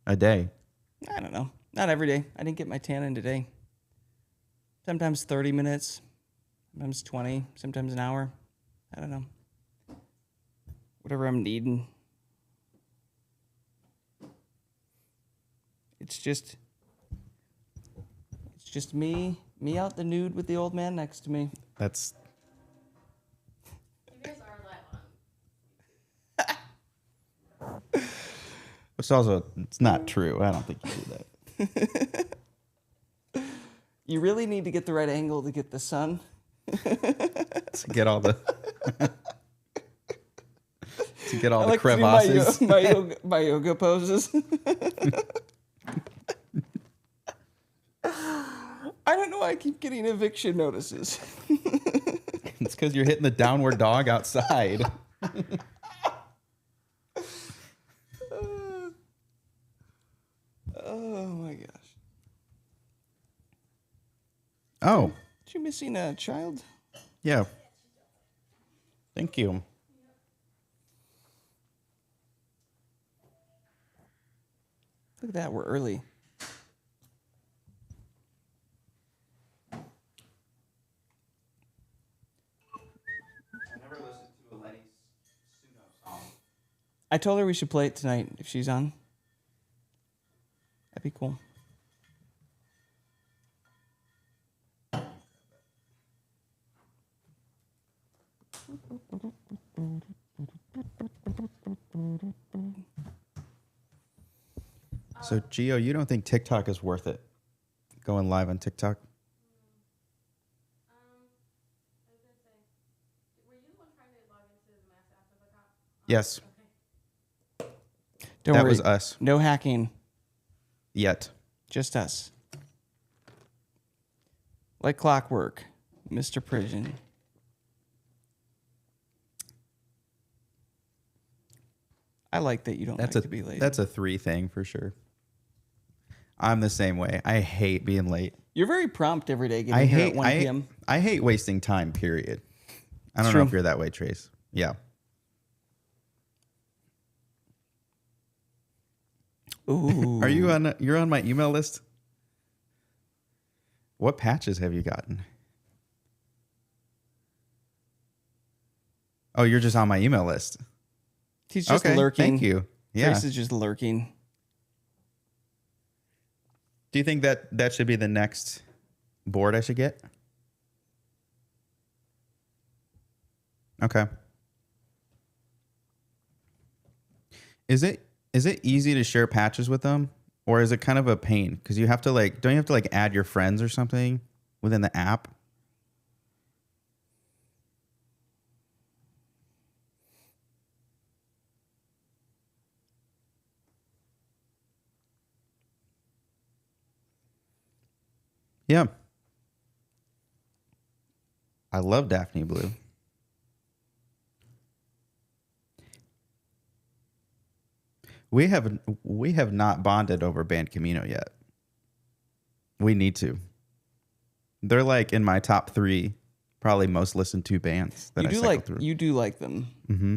a day? I don't know. Not every day. I didn't get my tan in today. Sometimes 30 minutes, sometimes 20, sometimes an hour. I don't know. Whatever I'm needing. It's just me out the nude with the old man next to me. That's You guys are live on. Which also, it's not true. I don't think you do that. You really need to get the right angle to get the sun. To get all the I like crevasses. To do my yoga poses. I don't know why I keep getting eviction notices. It's because you're hitting the downward dog outside. Oh my gosh. Oh, Did you missing a child? yeah. Thank you. Look at that, we're early. I never listened to a Lenny Suno song. I told her we should play it tonight if she's on. That'd be cool. So, Gio, you don't think TikTok is worth it? Going live on TikTok? I was gonna say, were you the one trying to log into the Mass After the Cop? Yes. Okay. Don't That worry. was us. No hacking. Yet. Just us. Like clockwork. Mr. Prison. I like that you don't like to be late. That's a 3 thing for sure. I'm the same way. I hate being late. You're very prompt every day getting here at 1 p.m. I hate wasting time, period. I don't It's know true. if you're that way, Trace. Yeah. Ooh. You're on my email list? What patches have you gotten? Oh, you're just on my email list. He's just okay, lurking. Thank you. Yeah. Trace is just lurking. Do you think that should be the next board I should get? Okay. Is it easy to share patches with them, or is it kind of a pain? Because you have to don't you have to add your friends or something within the app? Yeah. I love Daphne Blue. We have not bonded over Band Camino yet. We need to. They're in my top 3, probably most listened to bands that I cycle through. You do like them. Mm-hmm.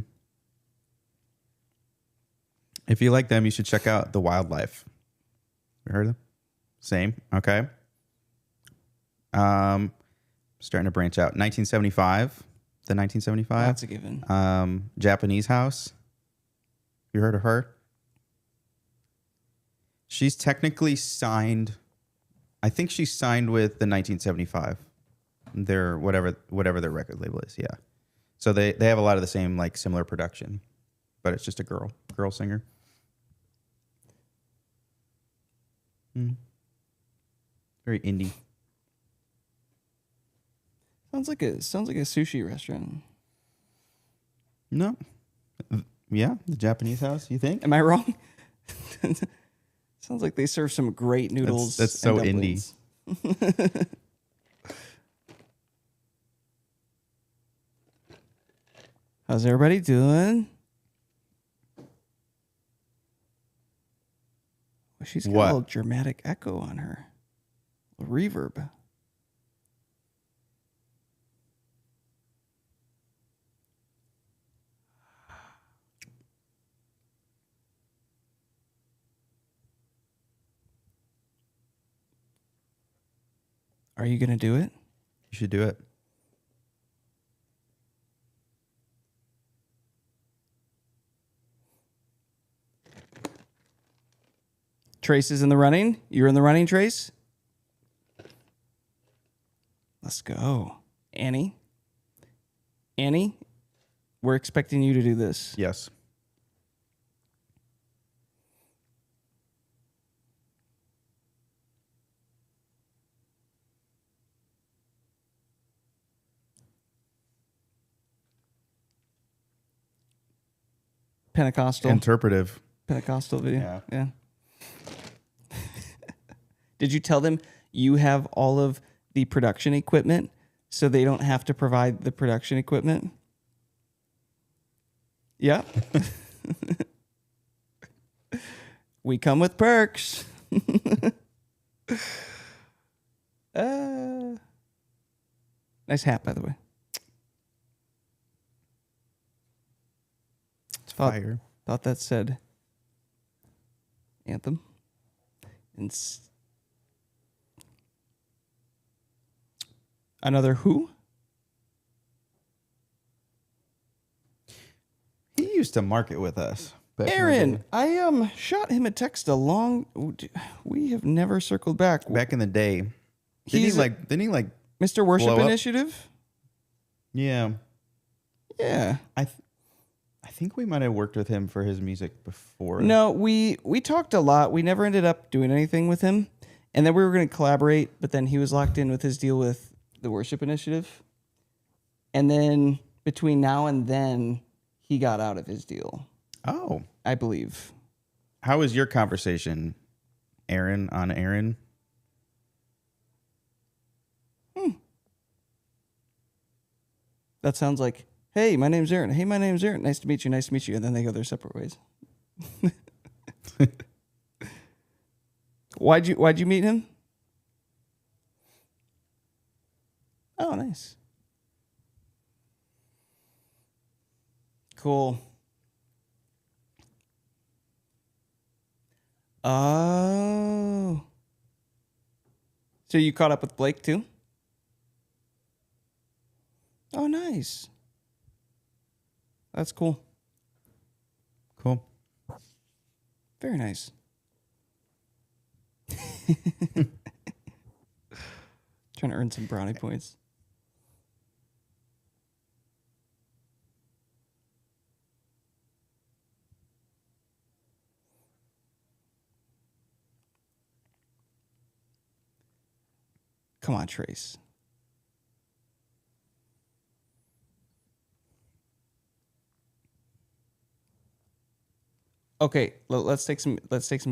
If you like them, you should check out The Wildlife. You heard of them? Same. Okay. Starting to branch out. 1975. The 1975. That's a given. Japanese House. You heard of her? She's technically signed. I think she's signed with the 1975. Their whatever their record label is. Yeah. So they have a lot of the same similar production, but it's just a girl singer. Very indie. Sounds like a sushi restaurant. No. Yeah, the Japanese House, you think? Am I wrong? Sounds like they serve some great noodles. That's so and indie. dumplings. How's everybody doing? Well, she's got a little dramatic echo on her. A reverb. Are you going to do it? You should do it. Trace is in the running. You're in the running, Trace. Let's go. Annie, we're expecting you to do this. Yes. Pentecostal Interpretive. video. Yeah. Did you tell them you have all of the production equipment so they don't have to provide the production equipment? Yeah. We come with perks. Nice hat, by the way. It's fire. Thought that said Anthem. And another who? He used to market with us. back in the Aaron, day. I shot him a text we have never circled back. Back in the day. He's Didn't he like Mr. Worship blow up? Initiative? Yeah. Yeah. I think we might have worked with him for his music before. No, we talked a lot. We never ended up doing anything with him. And then we were going to collaborate, but then he was locked in with his deal with the Worship Initiative. And then between now and then, he got out of his deal, Oh. I believe. How was your conversation, Aaron, on Aaron? That sounds like, hey, my name's Aaron. Hey, my name's Aaron. Nice to meet you. Nice to meet you. And then they go their separate ways. Why'd you meet him? Oh, nice. Cool. Oh. So you caught up with Blake too? Oh, nice. That's cool. Cool. Very nice. Trying to earn some brownie points. Come on, Trace. Okay, let's take some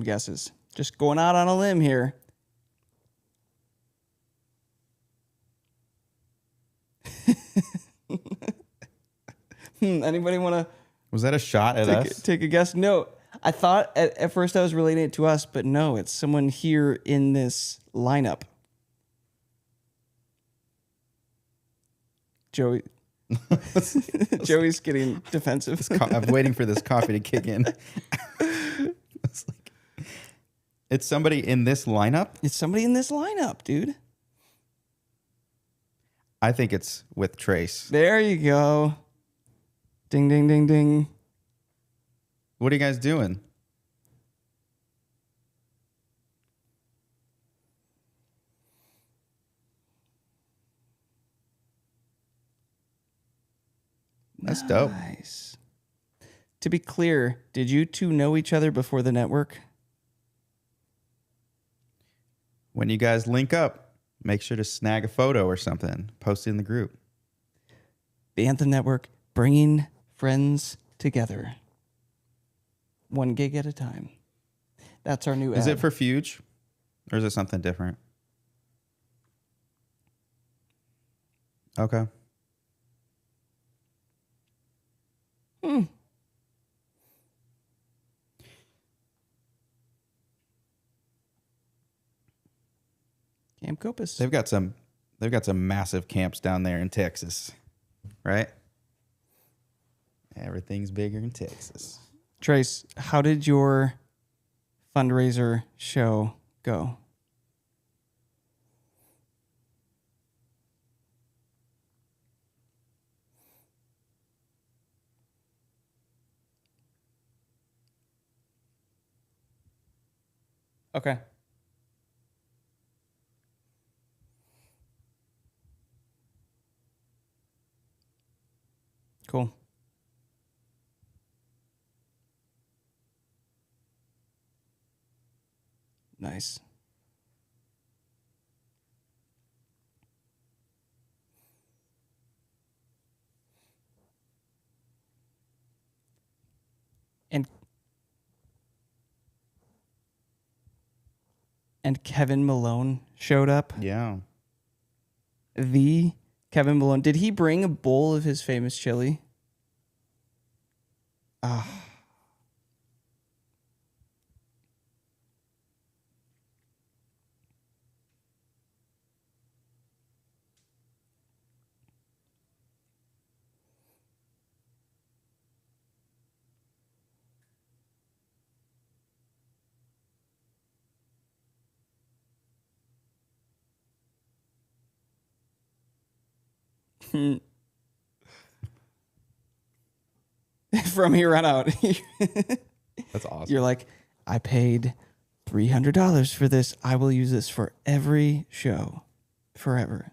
guesses. Just going out on a limb here. Anybody want to Was that a shot at us? take a guess? No. I thought at first I was relating it to us, but no, it's someone here in this lineup. Joey. Joey's getting defensive. I'm waiting for this coffee to kick in. It's somebody in this lineup? It's somebody in this lineup, dude. I think it's with Trace. There you go. Ding, ding, ding, ding. What are you guys doing? That's dope. Nice. To be clear, did you two know each other before the network? When you guys link up, make sure to snag a photo or something. Post it in the group. The Anthem Network, bringing friends together. 1 gig at a time. That's our new Is ad. it for Fuge? Or is it something different? Okay. Camp Copus. They've got some massive camps down there in Texas. Right? Everything's bigger in Texas. Trace, how did your fundraiser show go? Okay. Cool. Nice. And Kevin Malone showed up. Yeah. The Kevin Malone. Did he bring a bowl of his famous chili? Ah. From here on out. That's awesome. You're like, I paid $300 for this. I will use this for every show forever.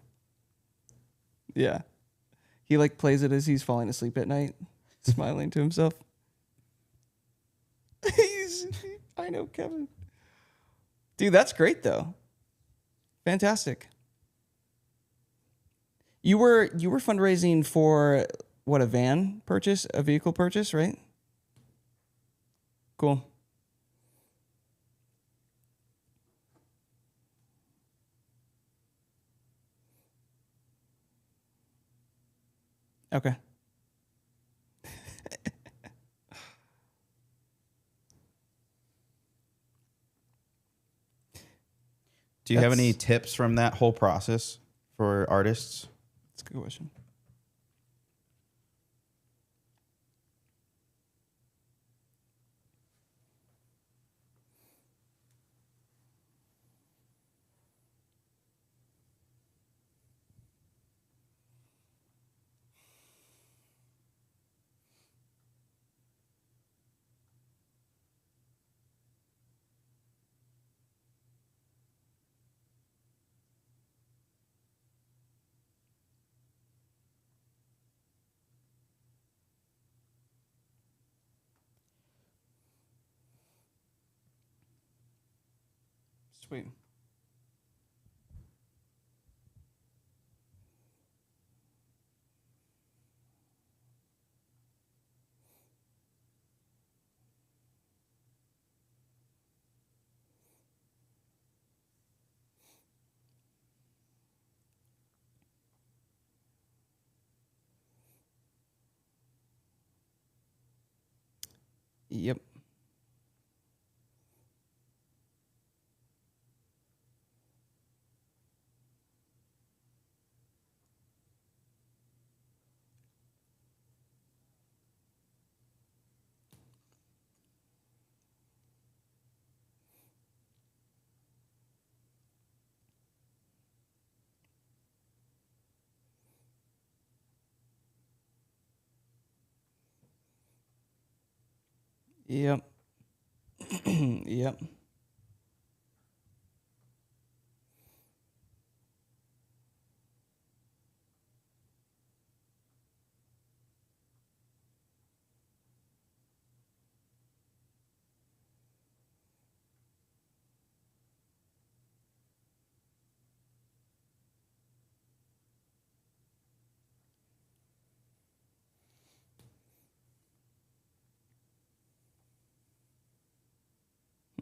Yeah. He like plays it as he's falling asleep at night, smiling to himself. I know, Kevin. Dude, that's great though. Fantastic. You were fundraising for what, a van purchase, a vehicle purchase, right? Cool. Okay. Do you have any That's- tips from that whole process for artists? That's a good question. Sweet. Yep. Yep. Yep.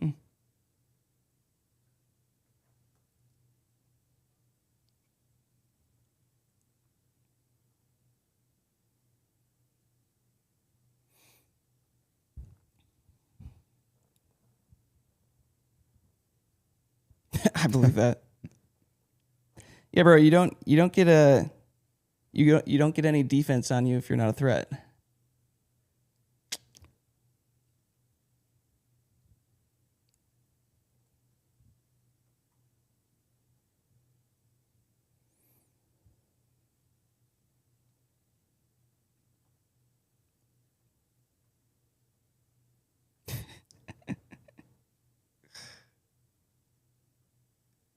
Mm. I believe that. Yeah, bro, you don't get you don't get any defense on you if you're not a threat.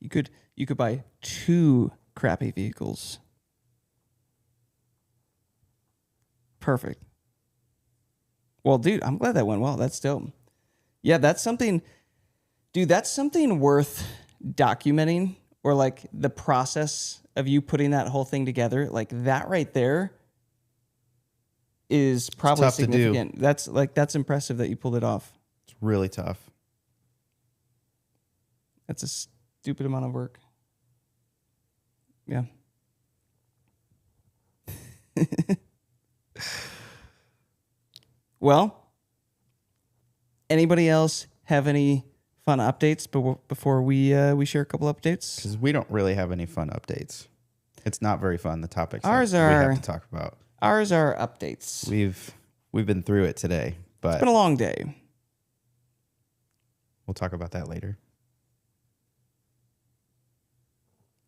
You could buy 2 crappy vehicles. Perfect. Well, dude, I'm glad that went well. That's dope. Yeah, that's something, dude, that's something worth documenting, or like the process of you putting that whole thing together. Like that right there is probably tough to do. significant. That's impressive that you pulled it off. It's really tough. That's a stupid amount of work. Yeah. Well, anybody else have any fun updates before we share a couple updates? Because we don't really have any fun updates. It's not very fun, the topics Ours that we are- have to talk about. Ours are updates. We've been through it today, but It's been a long day. we'll talk about that later.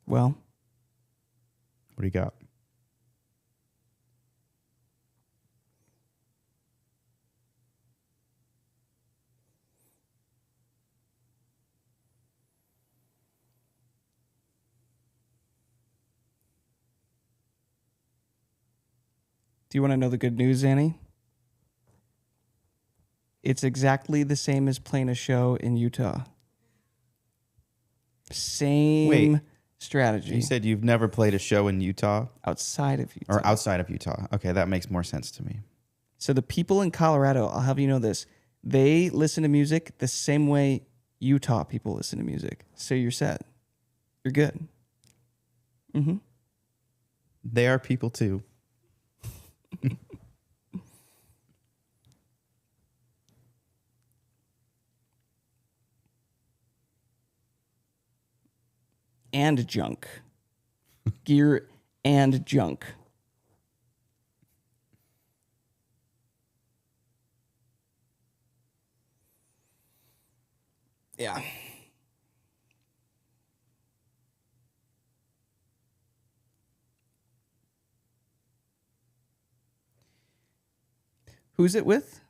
Well, What do you got? do you want to know the good news, Annie? It's exactly the same as playing a show in Utah. Same Wait. strategy You said you've never played a show in Utah outside of Utah. or outside of Utah. Okay, that makes more sense to me. So the people in Colorado, I'll have you know this, they listen to music the same way Utah people listen to music. So you're set. You're good. Mm-hmm. They are people too. And junk. Gear and junk. Yeah. Who's it with?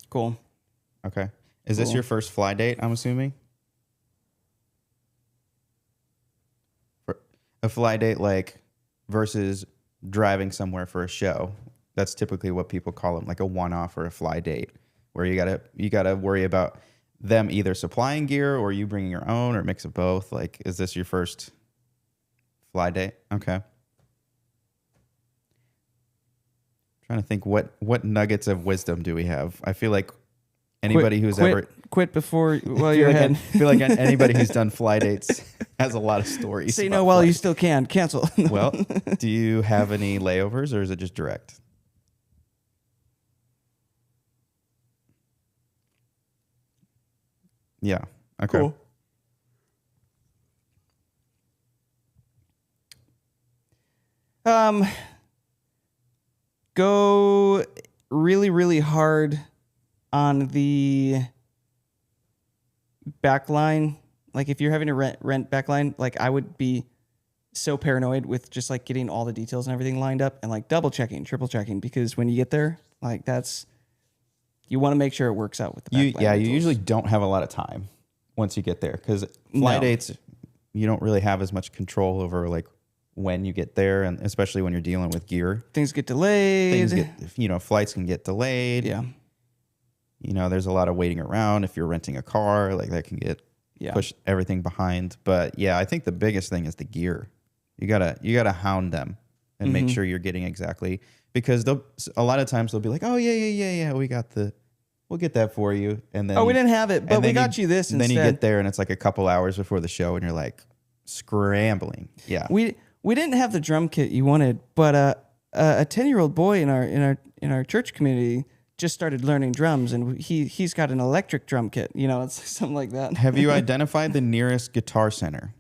Cool. Okay. Is this Cool. your first fly date, I'm assuming? For a fly date like versus driving somewhere for a show. That's typically what people call them, like a one-off or a fly date, where you gotta worry about them either supplying gear or you bringing your own or a mix of both. Like, is this your first fly date? Okay. Trying to think what nuggets of wisdom do we have? I feel like anybody who's ever quit before while I you're feel like ahead. I feel like anybody who's done fly dates has a lot of stories. Say about no while fly you still can. Cancel. Well, do you have any layovers or is it just direct? Yeah. Okay. Cool. Go really, really hard on the backline. Like if you're having to rent backline, like I would be so paranoid with just like getting all the details and everything lined up and like double checking, triple checking, because when you get there, like that's, you want to make sure it works out with the backline. You rentals. usually don't have a lot of time once you get there because fly No. dates, you don't really have as much control over like when you get there, and especially when you're dealing with gear. Things get delayed. Flights can get delayed. Yeah. There's a lot of waiting around. If you're renting a car, like that can get Yeah. push everything behind. But yeah, I think the biggest thing is the gear. You gotta hound them and make sure you're getting exactly, because a lot of times they'll be like, oh yeah, we'll get that for you. And then We didn't have it, but and we then got you this and then instead. you get there and it's like a couple hours before the show and you're like scrambling. Yeah. We didn't have the drum kit you wanted, but a 10-year-old boy in our church community just started learning drums, and he's got an electric drum kit. It's something like that. Have you identified the nearest guitar center?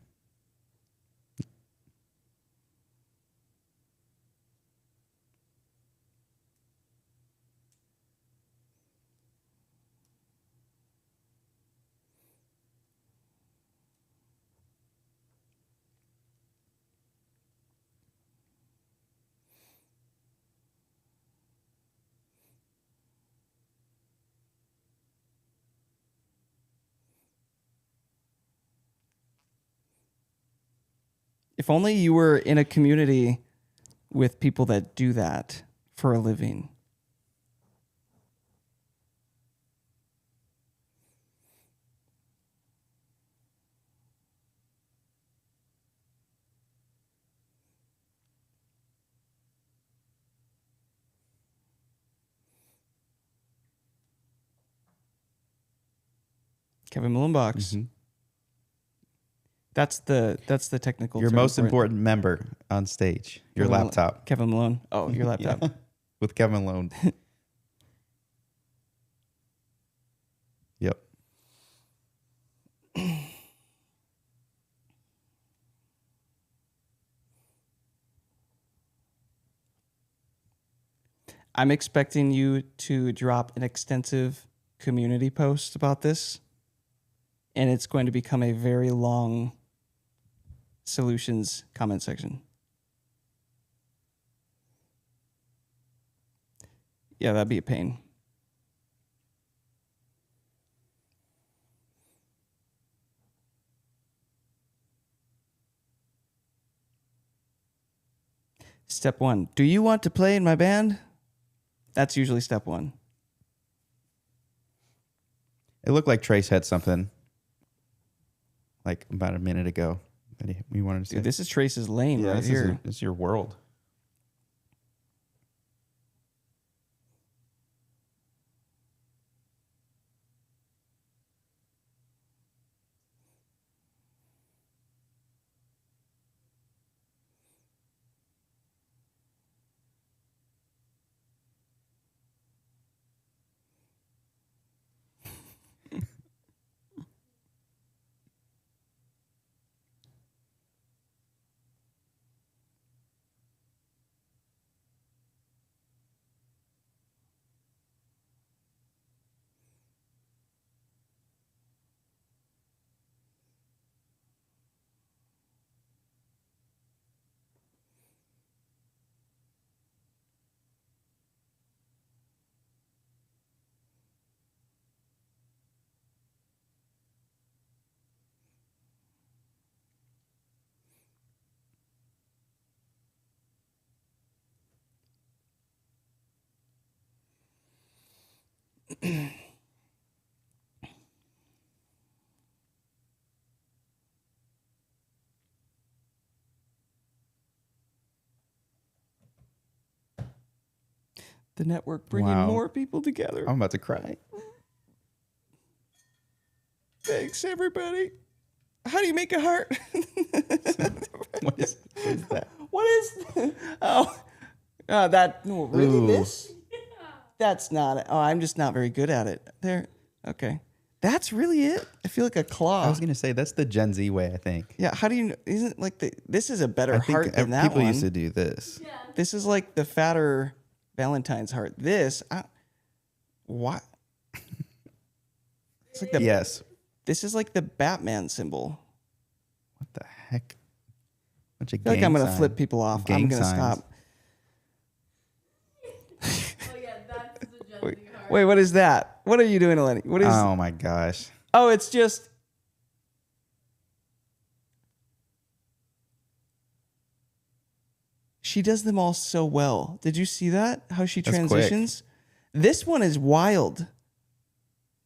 If only you were in a community with people that do that for a living. Kevin Malone box. Mhm. That's the technical Your term most for it. important member on stage. Your Kevin Malone- laptop. Kevin Malone. Oh, your laptop. Yeah. With Kevin Malone. Yep. I'm expecting you to drop an extensive community post about this, and it's going to become a very long solutions comment section. Yeah, that'd be a pain. Step 1. Do you want to play in my band? That's usually step 1. It looked like Trace had something like about a minute ago that we wanted to say. Dude, this is Trace's lane right here. This is your world. The network bringing Wow. more people together. I'm about to cry. Thanks, everybody. How do you make a heart? What is that? What is? Oh, that. No, really? Ooh. This? That's not it. Oh, I'm just not very good at it. There. Okay. That's really it. I feel like a claw. I was gonna say that's the Gen Z way. I think. Yeah. How do you? Isn't like this is a better I think heart than that people one. used to do this. Yeah. This is like the fatter Valentine's heart. This. What? It's like the. Yes. This is like the Batman symbol. What the heck? Bunch of I feel like I'm gonna flip people off. I'm Gang gonna signs. stop. Oh yeah, that's the Gen Z heart. Wait, what is that? What are you doing, Eleni? What is? Oh my gosh. Oh, it's just. She does them all so well. Did you see that? How she That's quick. transitions? This one is wild.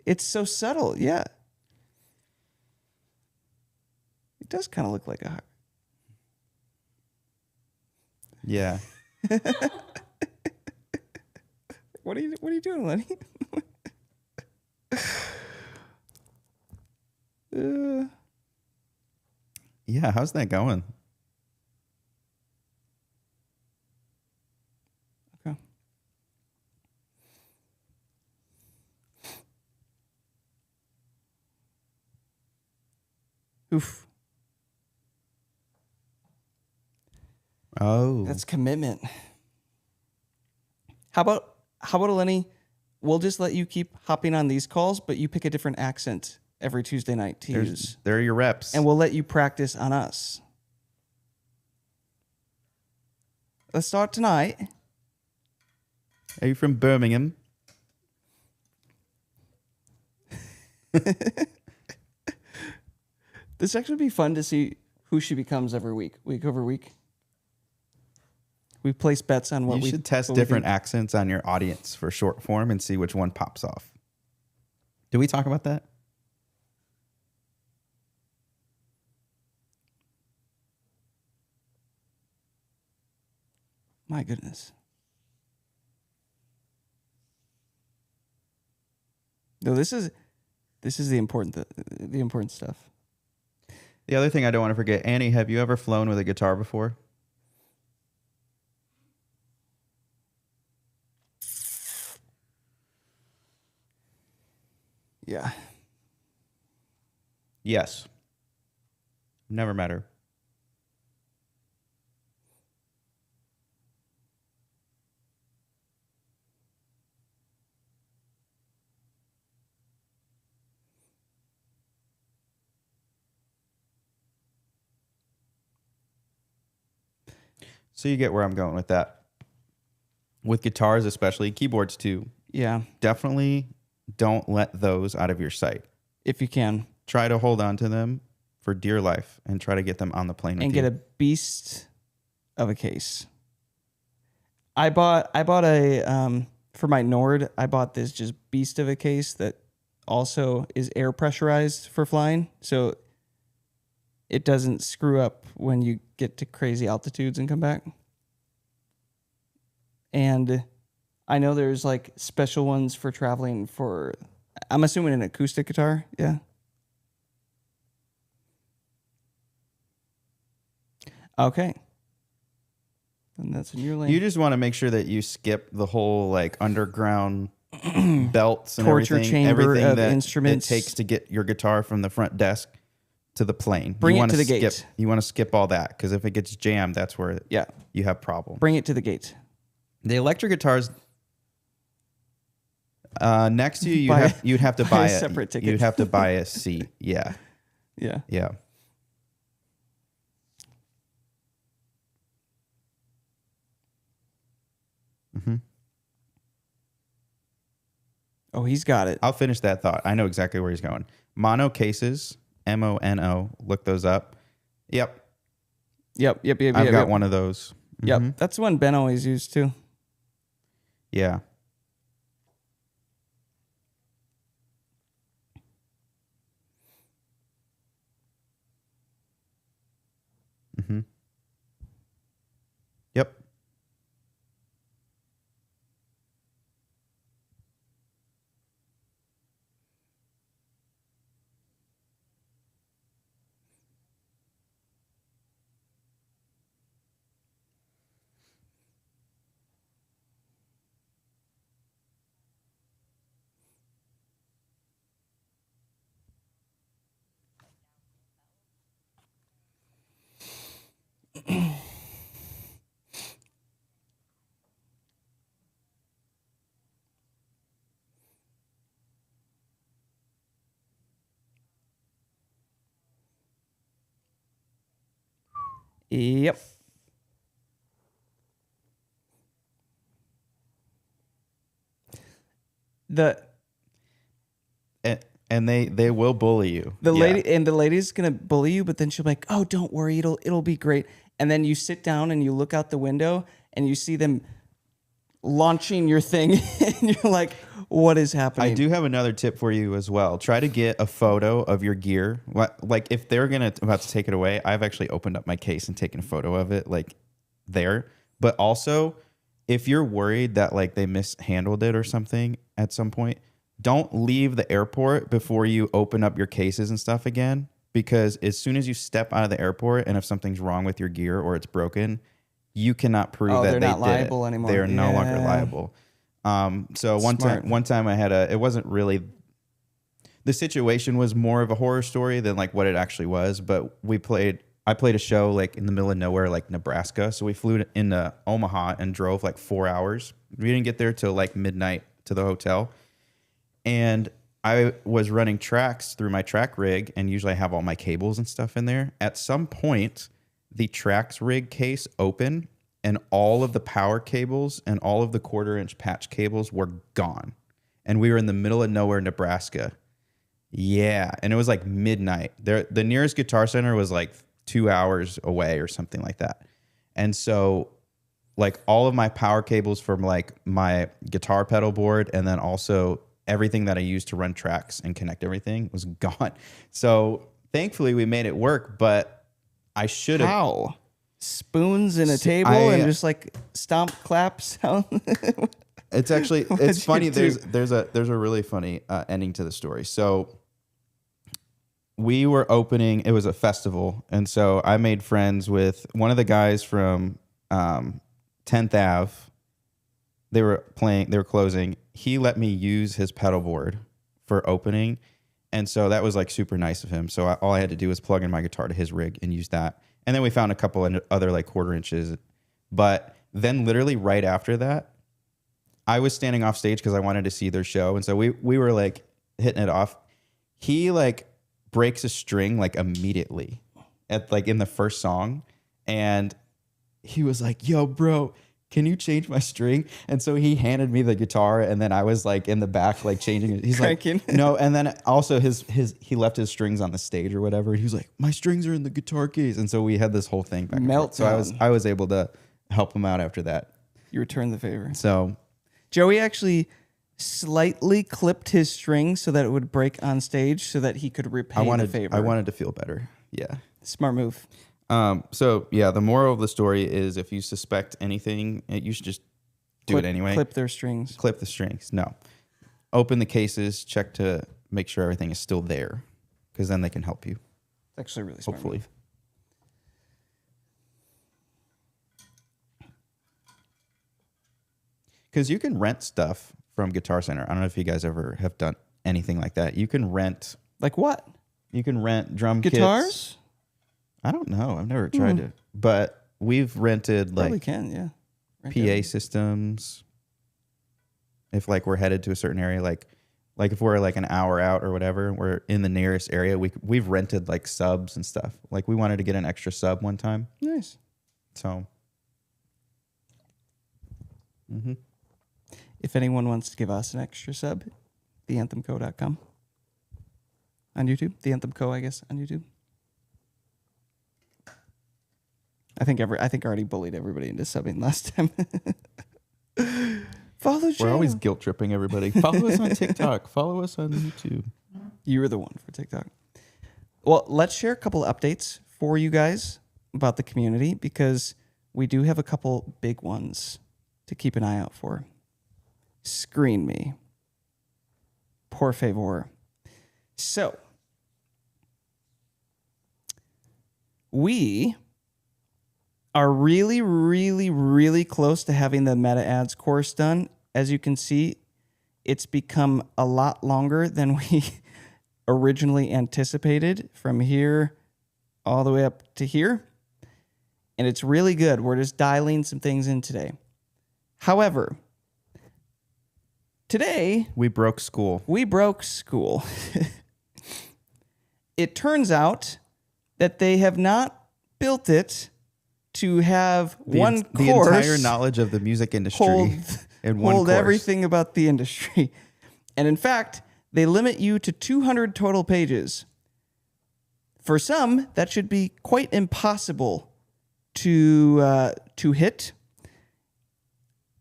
It's so subtle. Yeah. It does kind of look like a heart. Yeah. What are you doing, Lenny? Yeah. How's that going? Okay. Oof. Oh. That's commitment. How about Eleni? We'll just let you keep hopping on these calls, but you pick a different accent every Tuesday night to use. There are your reps. And we'll let you practice on us. Let's start tonight. Are you from Birmingham? This actually would be fun to see who she becomes every week over week. We place bets on what You we should test what we different think. accents on your audience for short form and see which one pops off. Did we talk about that? My goodness. No, this is the important stuff. The other thing I don't want to forget, Annie, have you ever flown with a guitar before? Yeah. Yes. Never met her. So you get where I'm going with that. With guitars, especially keyboards too, Yeah. definitely don't let those out of your sight. If you can. Try to hold on to them for dear life and try to get them on the plane with And you. get a beast of a case. I bought a for my Nord, I bought this just beast of a case that also is air pressurized for flying. So it doesn't screw up when you get to crazy altitudes and come back. And I know there's like special ones for traveling for, I'm assuming an acoustic guitar. Yeah. Okay. And that's in your lane. You just want to make sure that you skip the whole like underground belts and Torture everything, chamber everything of that instruments. it takes to get your guitar from the front desk to the plane. Bring you it wanna to the skip, gate. You want to skip all that because if it gets jammed, that's where Yeah. you have problems. Bring it to the gate. The electric guitars. Next to you, Buy- you'd have to buy buy a separate ticket. You'd have to buy a seat. Yeah, Yeah. yeah. Mm-hmm. Oh, he's got it. I'll finish that thought. I know exactly where he's going. Mono cases, MONO. Look those up. Yep, Yep. I've got one of those. Yep. Mhm. That's the one Ben always used too. Yeah. Mm-hmm. Yep. Yep. The And they will bully you. the Yeah. lady and the lady's gonna bully you, but then she'll be like, "Oh, don't worry, it'll be great." And then you sit down and you look out the window and you see them launching your thing, and you're like, "What is happening?" I do have another tip for you as well. Try to get a photo of your gear. Like if they're about to take it away, I've actually opened up my case and taken a photo of it, like there. But also, if you're worried that like they mishandled it or something at some point, don't leave the airport before you open up your cases and stuff again. Because as soon as you step out of the airport and if something's wrong with your gear or it's broken, you cannot prove Oh, that they're they not did liable it. anymore. They are no longer Yeah. liable. So Smart. one time I had it wasn't really, the situation was more of a horror story than like what it actually was. But I played a show like in the middle of nowhere, like Nebraska. So we flew into Omaha and drove like 4 hours. We didn't get there till like midnight to the hotel. And I was running tracks through my track rig, and usually I have all my cables and stuff in there. At some point, the tracks rig case opened, and all of the power cables and all of the 1/4-inch patch cables were gone. And we were in the middle of nowhere, Nebraska. Yeah, and it was like midnight. The nearest Guitar Center was like 2 hours away or something like that. And so like all of my power cables from like my guitar pedal board and then also everything that I used to run tracks and connect everything was gone. So thankfully we made it work, but I should have. How? Spoons in a table and just like stomp clap sound. It's actually it's funny. There's a really funny ending to the story. So we were opening. It was a festival, and so I made friends with one of the guys from 10th Ave. They were playing. They were closing. He let me use his pedal board for opening, and so that was like super nice of him. So all I had to do was plug in my guitar to his rig and use that. And then we found a couple of other like 1/4 inches. But then literally right after that, I was standing off stage because I wanted to see their show. And so we were like hitting it off. He like breaks a string like immediately at like in the first song. And he was like, yo, bro, can you change my string? And so he handed me the guitar and then I was like in the back, like changing it. He's like, no. And then also he left his strings on the stage or whatever. He was like, my strings are in the guitar case. And so we had this whole thing back and forth. So I was able to help him out after that. You returned the favor. So Joey actually slightly clipped his string so that it would break on stage so that he could repay the favor. I wanted to feel better. Yeah. Smart move. So yeah, the moral of the story is if you suspect anything, you should just do it anyway. Clip their strings. Clip the strings. No. Open the cases, check to make sure everything is still there because then they can help you. It's actually really smart. Hopefully. Move. Because you can rent stuff from Guitar Center. I don't know if you guys ever have done anything like that. You can rent. Like what? You can rent drum guitars? Kits. I don't know. I've never tried to. But we've rented like probably can, yeah. PA systems. If like we're headed to a certain area, like if we're like an hour out or whatever, we're in the nearest area. We've rented like subs and stuff. Like we wanted to get an extra sub one time. Nice. So. Mm-hmm. If anyone wants to give us an extra sub, theanthemco.com. On YouTube. The Anthem Co, I guess, on YouTube. I think I already bullied everybody into subbing last time. Follow the channel. We're always guilt tripping everybody. Follow us on TikTok. Follow us on YouTube. You were the one for TikTok. Well, let's share a couple of updates for you guys about the community because we do have a couple big ones to keep an eye out for. Screen me. Por favor. So, we are really, really, really close to having the meta ads course done. As you can see, it's become a lot longer than we originally anticipated from here all the way up to here. And it's really good. We're just dialing some things in today. However, today... We broke school. It turns out that they have not built it to have one course... The entire knowledge of the music industry in one course. Everything about the industry. And in fact, they limit you to 200 total pages. For some, that should be quite impossible to hit.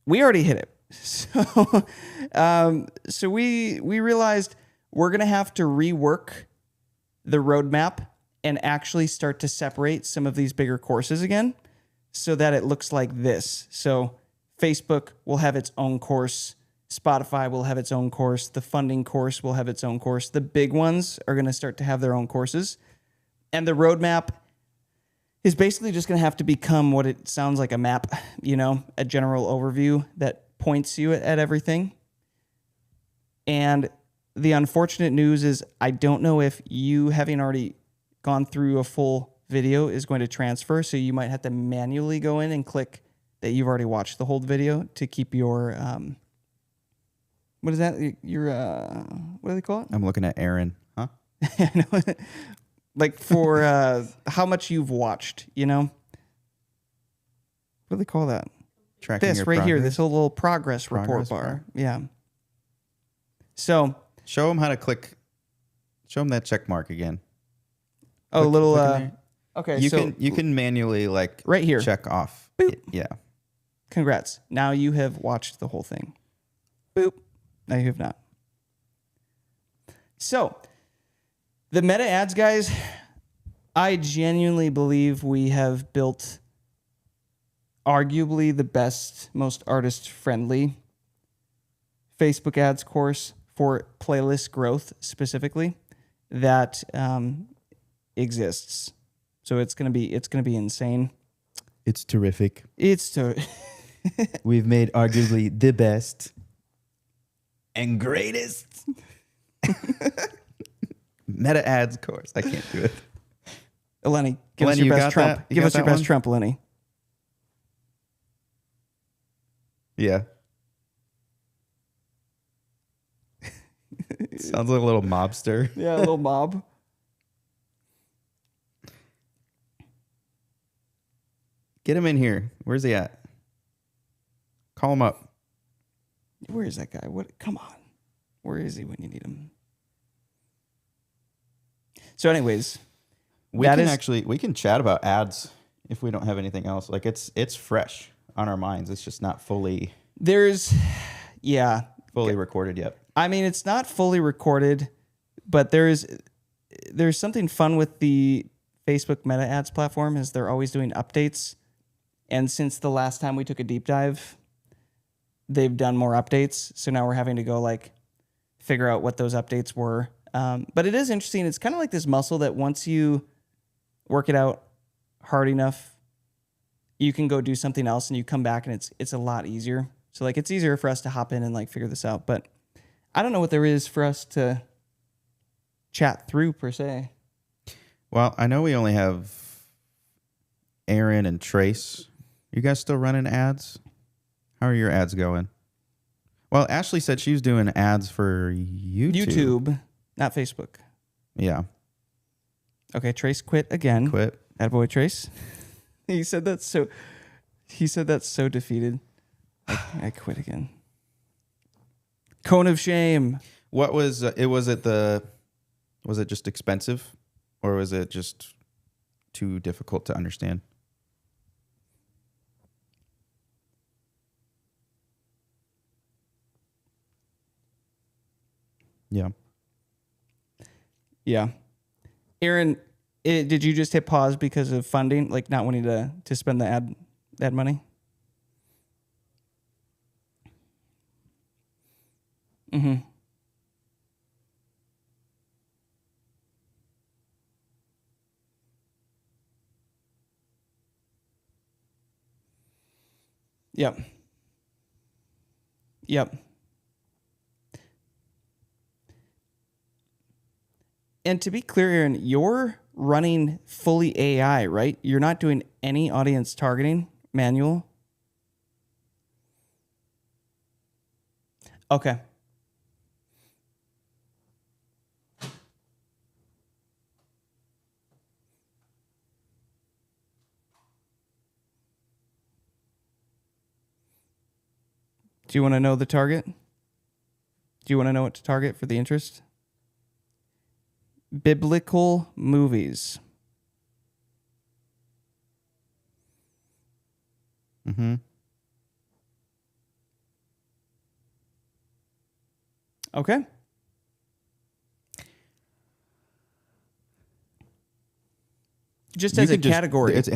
We already hit it. So we realized we're going to have to rework the roadmap and actually start to separate some of these bigger courses again so that it looks like this. So Facebook will have its own course. Spotify will have its own course. The funding course will have its own course. The big ones are going to start to have their own courses. And the roadmap is basically just going to have to become what it sounds like, a map, a general overview that points you at everything. And the unfortunate news is I don't know if you, having already gone through a full video, is going to transfer. So you might have to manually go in and click that you've already watched the whole video to keep your... what is that? Your what do they call it? I'm looking at Aaron. Huh? Like for how much you've watched, What do they call that? Tracking this your right progress. here, this whole little progress report bar. Yeah. So show them how to click. Show them that check mark again. Oh, click, little. click Okay, You so can manually like right here. check off. Boop. Yeah. Congrats. Now you have watched the whole thing. Boop. No, you have not. So, the meta ads, guys, I genuinely believe we have built arguably the best, most artist-friendly Facebook ads course for playlist growth specifically that exists. So it's gonna be insane. It's terrific. It's We've made arguably the best and greatest meta ads course. I can't do it. Lenny, give us Lenny, your you best got Trump. that? You Give got us your that best one? Trump, Lenny. Yeah. Sounds like a little mobster. Yeah, a little mob. Get him in here. Where's he at? Call him up. Where is that guy? What? Come on. Where is he when you need him? So, anyways, We that can is- we can chat about ads if we don't have anything else. Like it's fresh on our minds. It's just not fully yeah. recorded yet. I mean, it's not fully recorded, but there's something fun with the Facebook Meta Ads platform is they're always doing updates. And since the last time we took a deep dive, they've done more updates. So now we're having to go like figure out what those updates were. But it is interesting. It's kind of like this muscle that once you work it out hard enough, you can go do something else and you come back and it's a lot easier. So like it's easier for us to hop in and like figure this out. But I don't know what there is for us to chat through per se. Well, I know we only have Aaron and Trace. You guys still running ads? How are your ads going? Well, Ashley said she was doing ads for YouTube. Not Facebook. Yeah. Okay, Trace quit again. Quit. Attaboy, Trace. He said that's so defeated. I quit again. Cone of shame. What was was it just expensive or was it just too difficult to understand? Yeah. Yeah. Aaron, did you just hit pause because of funding, like not wanting to spend the ad money? Mm-hmm. Yep. Yep. And to be clear, Aaron, you're running fully AI, right? You're not doing any audience targeting manual. Okay. Do you want to know the target? Do you want to know what to target for the interest? Biblical movies. Mm-hmm. Okay. Just as a category. It's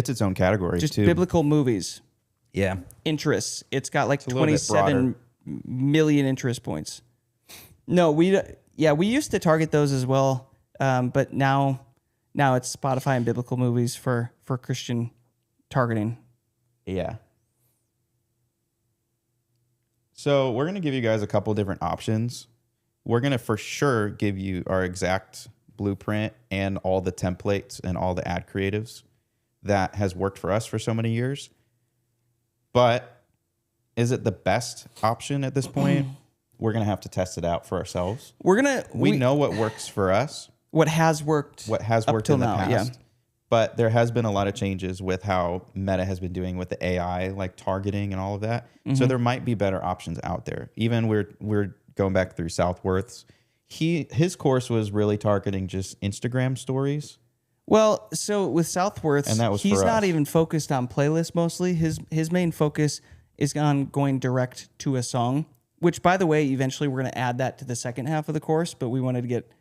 its own category just too. biblical movies. Yeah. Interests. It's got like a little bit 27 million interest points. No, we used to target those as well, but now it's Spotify and biblical movies for Christian targeting. Yeah. So we're going to give you guys a couple different options. We're going to for sure give you our exact blueprint and all the templates and all the ad creatives that has worked for us for so many years. But is it the best option at this point? We're going to have to test it out for ourselves. We know what works for us. What has worked in the past. yeah. But there has been a lot of changes with how Meta has been doing with the AI, like targeting and all of that. Mm-hmm. So there might be better options out there. Even we're going back through Southworth's. His course was really targeting just Instagram stories. Well, so with Southworth's, And that was he's for not us. even focused on playlists mostly. His main focus is on going direct to a song, which, by the way, eventually we're going to add that to the second half of the course, but we wanted to get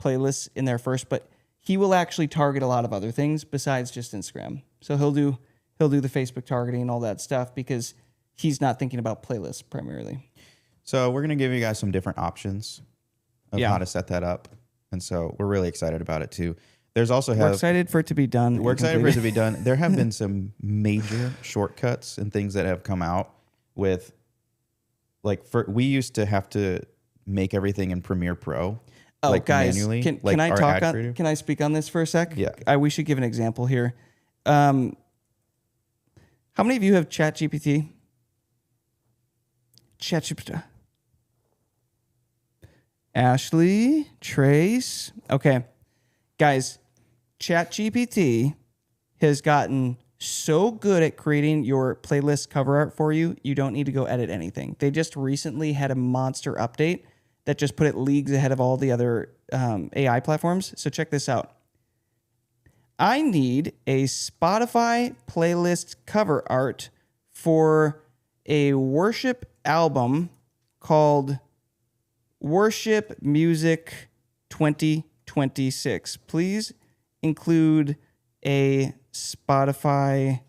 playlists in there first. But he will actually target a lot of other things besides just Instagram. So he'll do the Facebook targeting and all that stuff because he's not thinking about playlists primarily. So we're going to give you guys some different options of how to set that up. And so we're really excited about it too. There's also We're excited for it to be done. We're excited for it to be done. There have been some major shortcuts and things that have come out with, like, we used to have to make everything in Premiere Pro. Oh, like, guys, manually, can like I our talk ad on? creator. Can I speak on this for a sec? Yeah. We should give an example here. How many of you have ChatGPT? ChatGPT. Ashley, Trace. Okay, guys, ChatGPT has gotten so good at creating your playlist cover art for you, you don't need to go edit anything. They just recently had a monster update that just put it leagues ahead of all the other AI platforms. So check this out. I need a Spotify playlist cover art for a worship album called Worship Music 2026. Please include a Spotify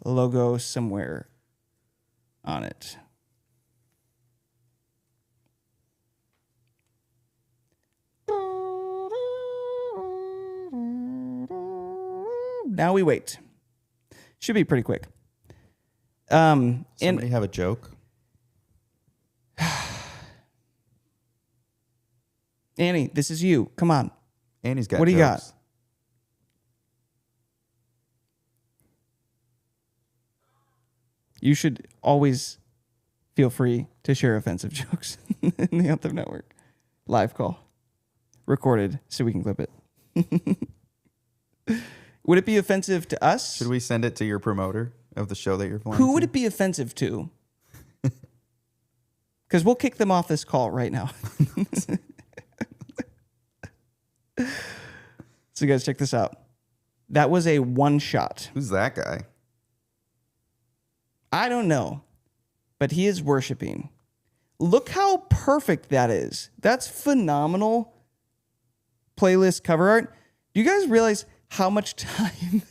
logo somewhere on it. Now we wait. Should be pretty quick. Somebody have a joke? Annie, this is you. Come on. Annie's got What do you got? jokes. You should always feel free to share offensive jokes in the Anthem Network. Live call. Recorded so we can clip it. Would it be offensive to us? Should we send it to your promoter of the show that you're flying Who would to? it be offensive to? Because we'll kick them off this call right now. So guys, check this out. That was a one shot. Who's that guy? I don't know, but he is worshiping. Look how perfect that is. That's phenomenal playlist cover art. Do you guys realize how much time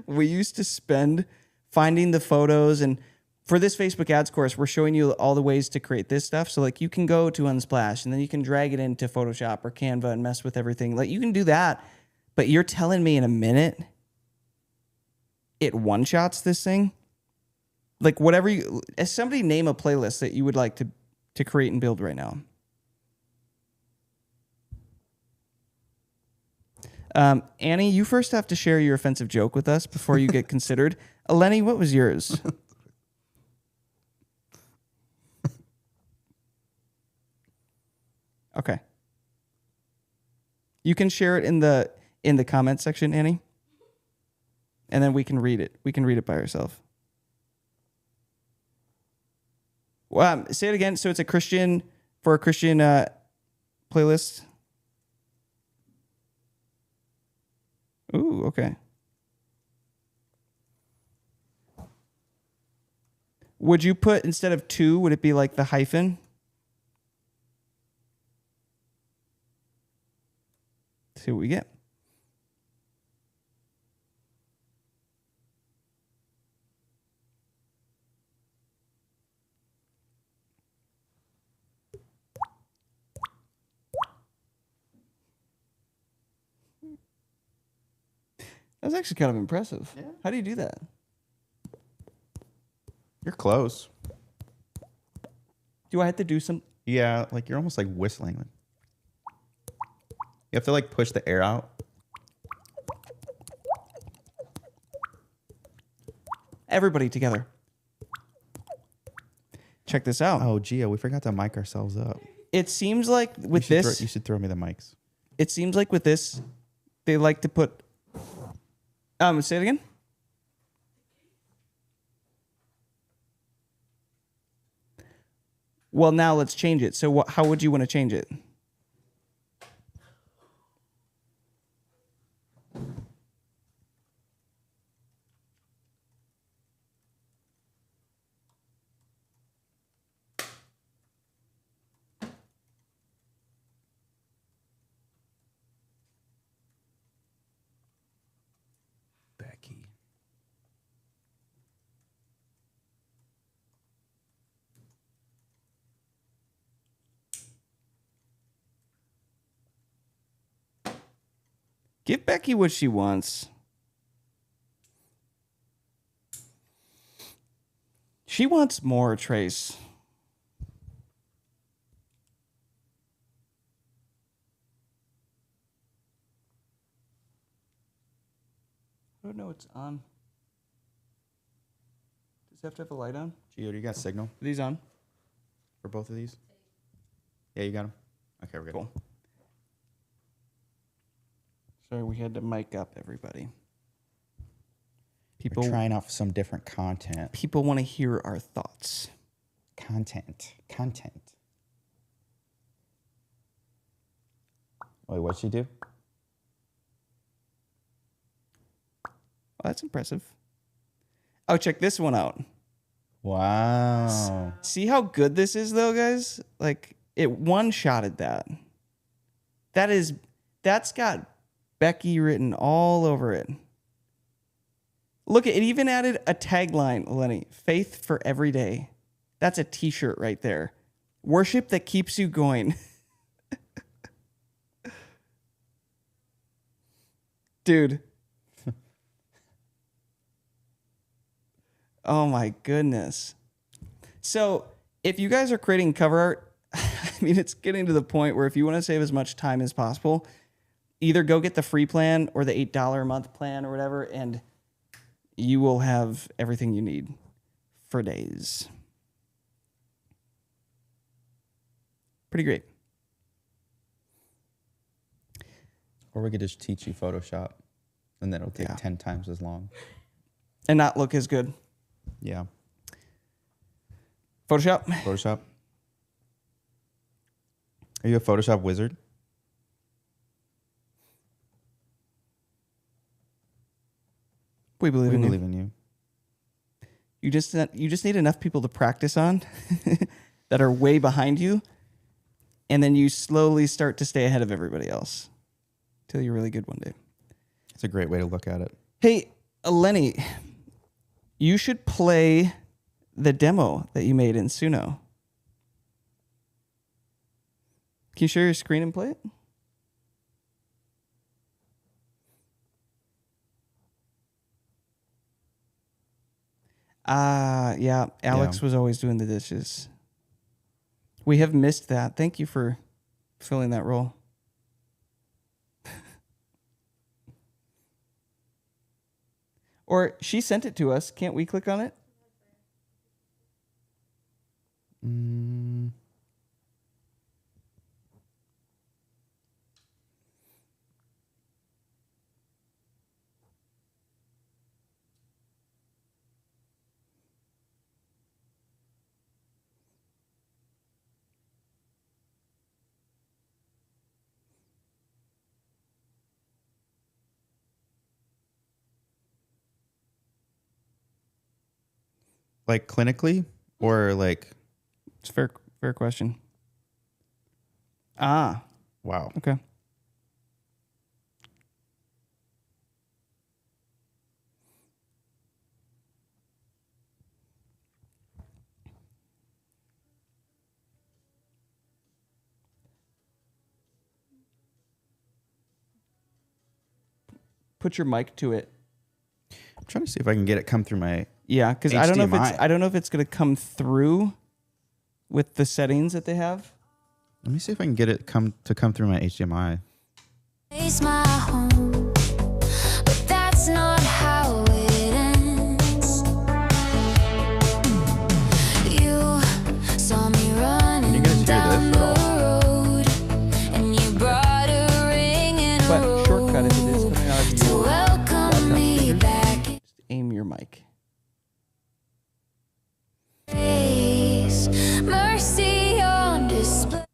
we used to spend finding the photos? And for this Facebook ads course, we're showing you all the ways to create this stuff. So like you can go to Unsplash and then you can drag it into Photoshop or Canva and mess with everything. Like you can do that, but you're telling me in a minute it one-shots this thing? Like whatever you, as somebody name a playlist that you would like to create and build right now. Annie, you first have to share your offensive joke with us before you get considered. Lenny, what was yours? Okay. You can share it in the comment section, Annie. And then we can read it. We can read it by ourselves. Say it again. So it's a Christian playlist. Ooh, okay. Would you put, instead of two, would it be like the hyphen? See what we get. That's actually kind of impressive. Yeah. How do you do that? You're close. Do I have to do some? Yeah, like you're almost like whistling. You have to like push the air out. Everybody together. Check this out. Oh, Gia, we forgot to mic ourselves up. It seems like with this, You should throw me the mics. it seems like with this, they like to put. Say it again. Well, now let's change it. So, how would you want to change it? Give Becky what she wants. She wants more, Trace. I don't know what's on. Does it have to have a light on? Gio, do you got signal Are these on? for both of these? Yeah, you got them. Okay, we're good. Cool. Sorry, we had to mic up everybody. We're People trying out some different content. people want to hear our thoughts. Content. Wait, what'd she do? Oh, that's impressive. Oh, check this one out. Wow. See how good this is, though, guys? Like, it one-shotted that. That's got Becky written all over it. Look, it even added a tagline, Lenny. Faith for every day. That's a t-shirt right there. Worship that keeps you going. Dude. Oh my goodness. So if you guys are creating cover art, I mean, it's getting to the point where if you want to save as much time as possible, either go get the free plan or the $8 a month plan or whatever, and you will have everything you need for days. Pretty great. Or we could just teach you Photoshop, and then it'll take Yeah. 10 times as long. And not look as good. Yeah. Photoshop? Photoshop. Are you a Photoshop wizard? We believe We in believe you. in you. You just need enough people to practice on that are way behind you, and then you slowly start to stay ahead of everybody else till you're really good one day. It's a great way to look at it. Hey, Lenny, you should play the demo that you made in Suno. Can you share your screen and play it? Yeah, Alex Yeah. was always doing the dishes. We have missed that. Thank you for filling that role. Or she sent it to us. Can't we click on it? Like clinically or like, It's a fair question. Ah, wow. okay. Put your mic to it. I'm trying to see if I can get it come through my. Yeah, because I don't know HDMI. if it's gonna come through with the settings that they have. Let me see if I can get it come through my HDMI. It's my home, but that's not how it ends. You saw me running you guys hear down this the at road, and you brought a ring and a But shortcut if it is robe coming out of to your welcome laptop me speakers. back. Just aim your mic. Grace, mercy on display.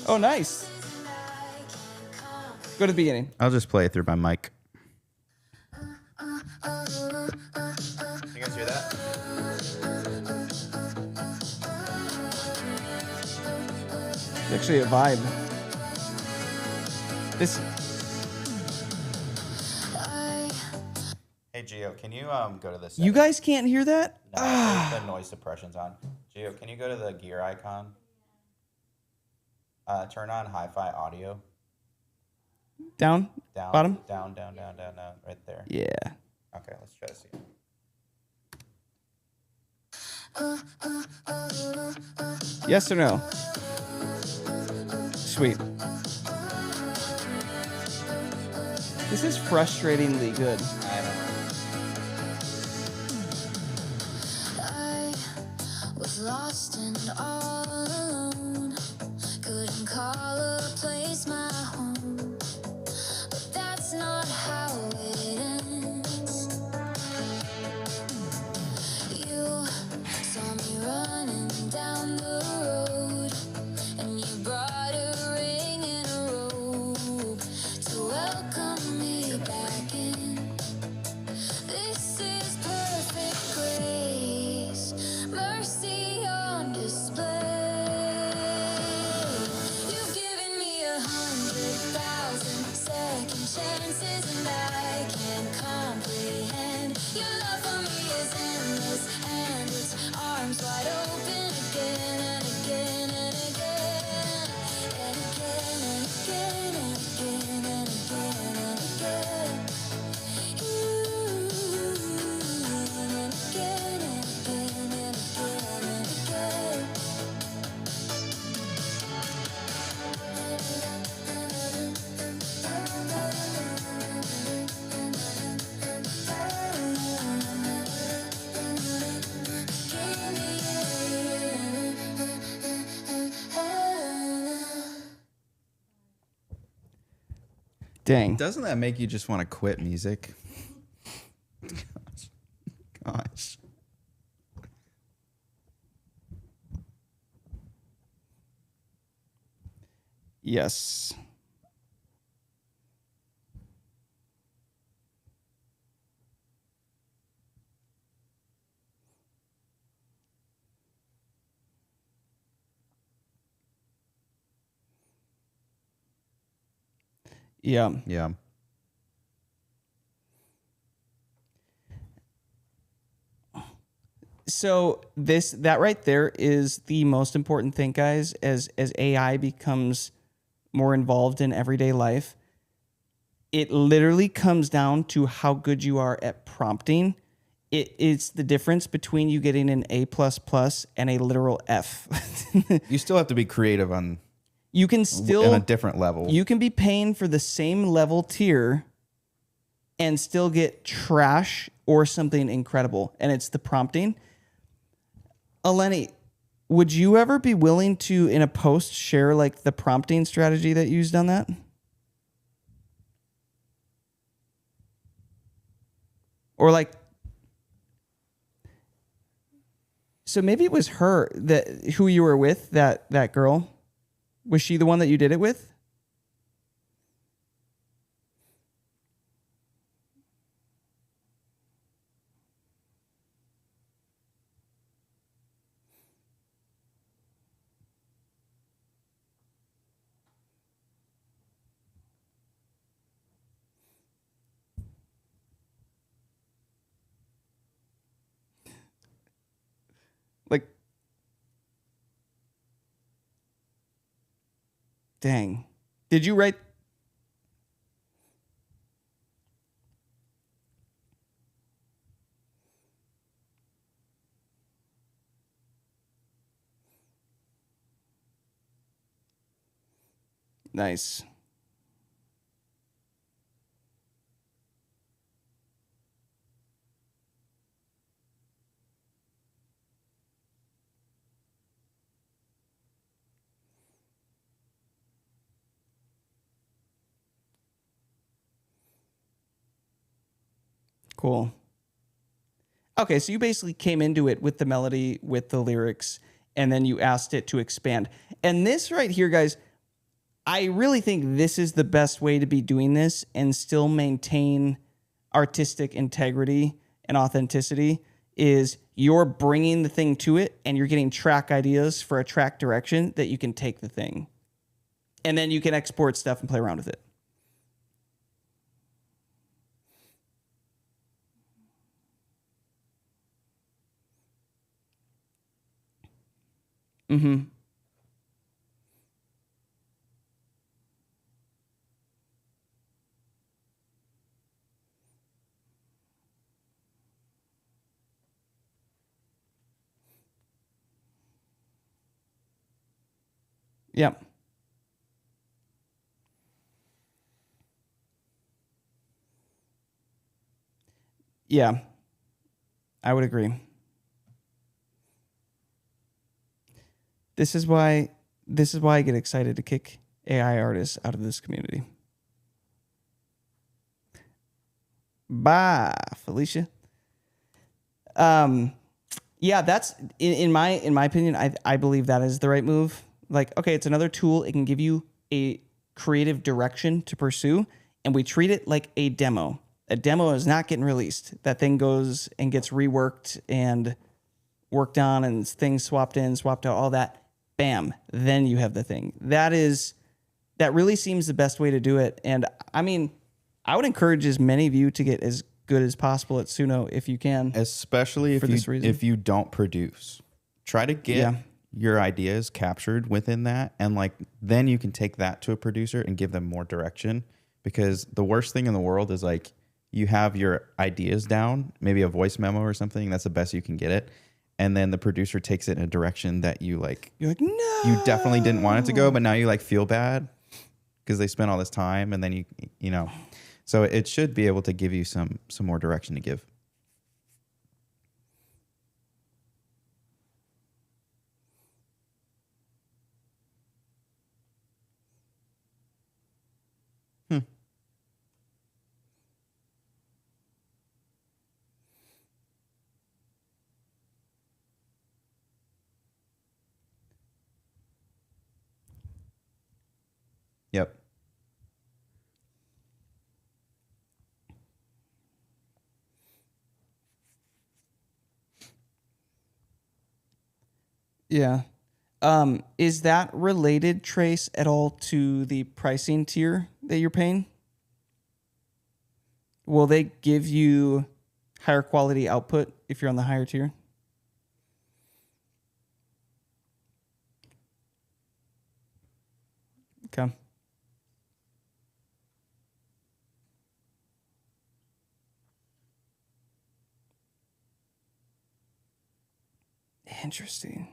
Oh, nice. Go to the beginning. I'll just play it through my mic. You guys hear that? It's actually a vibe. This. Hey Gio, can you go to this? You guys can't hear that? No, the noise suppression's on. Gio, can you go to the gear icon? Turn on hi-fi audio. Down? Down. Bottom? Down. Right there. Yeah. Okay, let's try to see. Yes or no? Sweet. This is frustratingly good. I don't know. I was lost and all alone. Couldn't call a place my home. But that's not how it ends. You saw me running down the road, and you brought a ring and a robe to welcome me back in. This is perfect grace, mercy on display. You've given me 100,000 second chances, and I can't comprehend. Your love for me is endless, and its arms wide open again and again and again and again and again and again and again and again. Dang. Doesn't that make you just want to quit music? Gosh. Yes. Yeah. Yeah. So that right there is the most important thing, guys, as AI becomes more involved in everyday life. It literally comes down to how good you are at prompting. It's the difference between you getting an A++ and a literal F. You still have to be creative on You can still on a different level. You can be paying for the same level tier and still get trash or something incredible, and it's the prompting. Eleni, would you ever be willing to, in a post, share like the prompting strategy that you used on that? Or like, so maybe it was her who you were with, that girl. Was she the one that you did it with? Like, dang. Did you write? Nice. Cool. Okay, so you basically came into it with the melody, with the lyrics, and then you asked it to expand. And this right here, guys, I really think this is the best way to be doing this and still maintain artistic integrity and authenticity, is you're bringing the thing to it and you're getting track ideas for a track direction that you can take the thing. And then you can export stuff and play around with it. Mm-hmm. Yep. Yeah, I would agree. This is why I get excited to kick AI artists out of this community. Bye, Felicia. Yeah, that's in my opinion, I believe that is the right move. Like, okay, it's another tool. It can give you a creative direction to pursue, and we treat it like a demo. A demo is not getting released. That thing goes and gets reworked and worked on, and things swapped in, swapped out, all that. Bam, then you have the thing. That really seems the best way to do it. And I mean, I would encourage as many of you to get as good as possible at Suno if you can. Especially if you don't produce. Try to get your ideas captured within that, and like then you can take that to a producer and give them more direction. Because the worst thing in the world is like you have your ideas down, maybe a voice memo or something, that's the best you can get it. And then the producer takes it in a direction that you're like, no, you definitely didn't want it to go, but now you like feel bad because they spent all this time, and then you know, so it should be able to give you some more direction to give. Yep. Yeah. Is that related, Trace, at all to the pricing tier that you're paying? Will they give you higher quality output if you're on the higher tier? Okay. Interesting.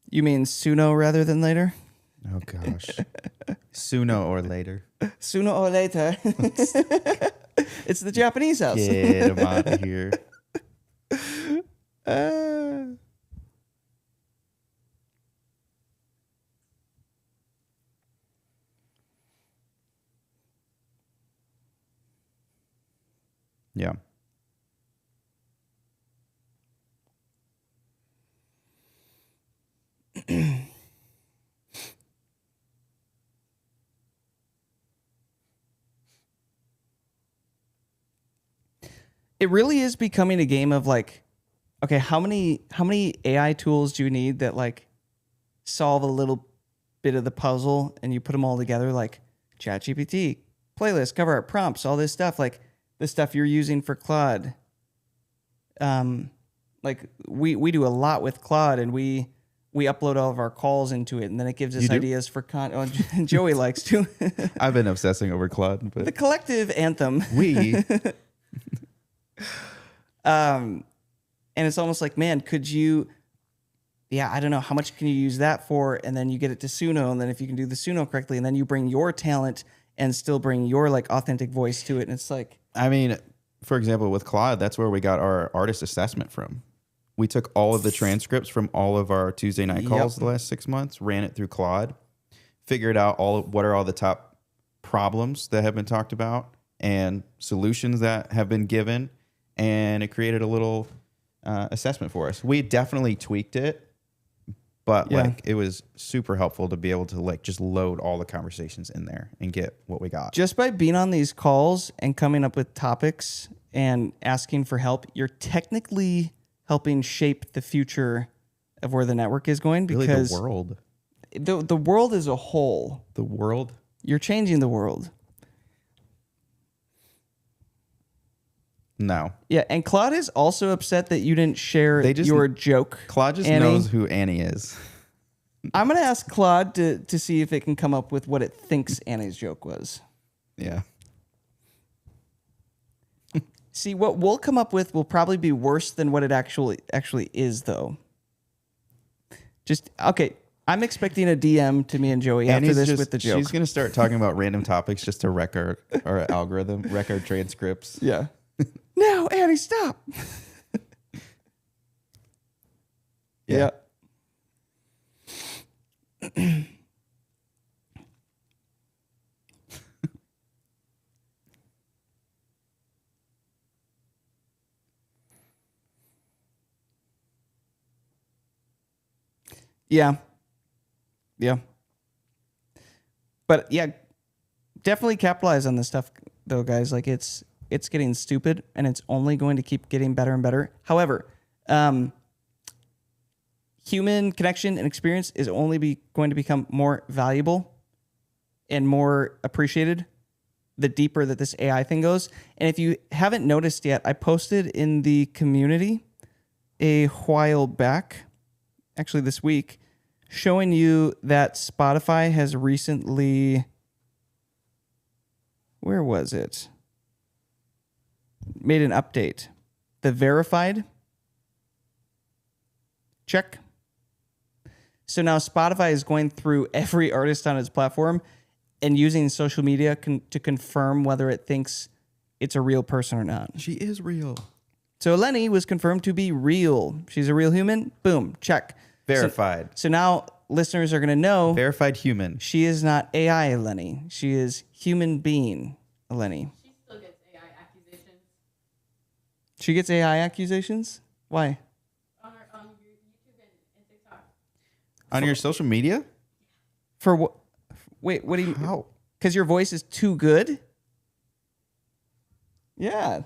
You mean Suno rather than later? Oh gosh. Sooner or later. Sooner or later. It's the Japanese house. Get him out of here. Yeah. It really is becoming a game of like, okay, how many AI tools do you need that like solve a little bit of the puzzle, and you put them all together, like ChatGPT, playlist, cover art, prompts, all this stuff, like the stuff you're using for Claude. Like we do a lot with Claude, and we upload all of our calls into it, and then it gives us ideas for content. Oh, Joey likes to. I've been obsessing over Claude, but The collective Anthem. And it's almost like, man, could you, I don't know, how much can you use that for? And then you get it to Suno, and then if you can do the Suno correctly, and then you bring your talent and still bring your like authentic voice to it. And it's like, I mean, for example, with Claude, that's where we got our artist assessment from. We took all of the transcripts from all of our Tuesday night calls the last 6 months, ran it through Claude, figured out what are all the top problems that have been talked about and solutions that have been given, and it created a little assessment for us. We definitely tweaked it, but like it was super helpful to be able to like just load all the conversations in there and get what we got. Just by being on these calls and coming up with topics and asking for help, you're technically helping shape the future of where the network is going, because really the world. The world as a whole. The world? You're changing the world. No. Yeah, and Claude is also upset that you didn't share your joke. Claude just Annie knows who Annie is. I'm going to ask Claude to see if it can come up with what it thinks Annie's joke was. Yeah. See, what we'll come up with will probably be worse than what it actually is, though. Just okay. I'm expecting a DM to me and Joey after Annie's this just, with the joke. she's gonna start talking about random topics just to record our algorithm, record transcripts. Yeah. No, Annie, stop. Yeah. Yeah. Yeah. But yeah, definitely capitalize on this stuff though, guys. Like it's getting stupid and it's only going to keep getting better and better. However, human connection and experience is only going to become more valuable and more appreciated the deeper that this AI thing goes. And if you haven't noticed yet, I posted in the community a while back, actually this week, showing you that Spotify has recently, where was it? Made an update. The verified check. So now Spotify is going through every artist on its platform and using social media to confirm whether it thinks it's a real person or not. She is real. So Lenny was confirmed to be real. She's a real human. Boom, check. Verified. So now listeners are going to know Verified human. she is not AI Lenny. She is human being Lenny. She still gets AI accusations She gets AI accusations? Why? on YouTube and TikTok. On your social media? For what? Wait, what do you? How? Because your voice is too good? Yeah.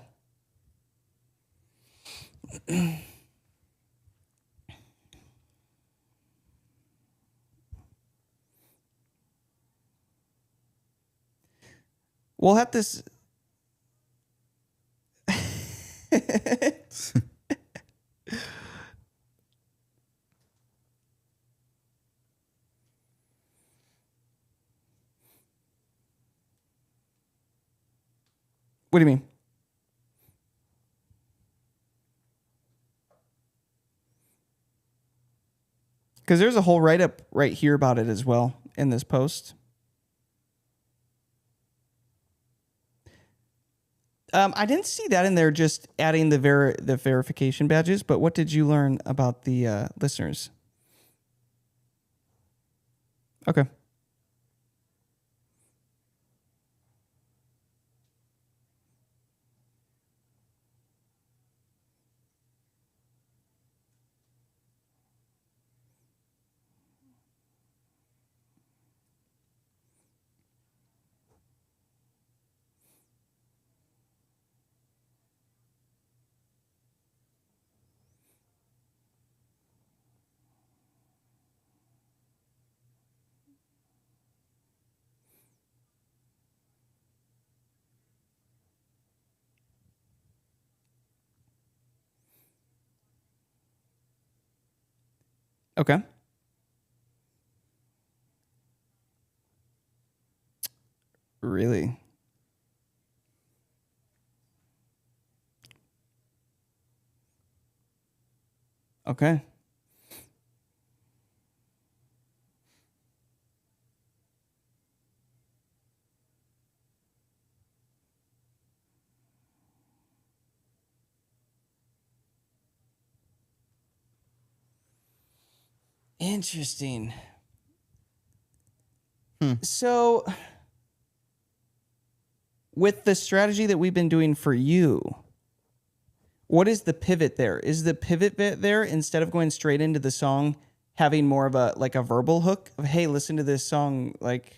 We'll have this. What do you mean? Because there's a whole write-up right here about it as well in this post. I didn't see that in there, just adding the verification badges, but what did you learn about the listeners? Okay. Okay. Really? Okay. Interesting. So, with the strategy that we've been doing for you, what is the pivot there? Is the pivot bit there, instead of going straight into the song, having more of a like a verbal hook of, hey, listen to this song, like?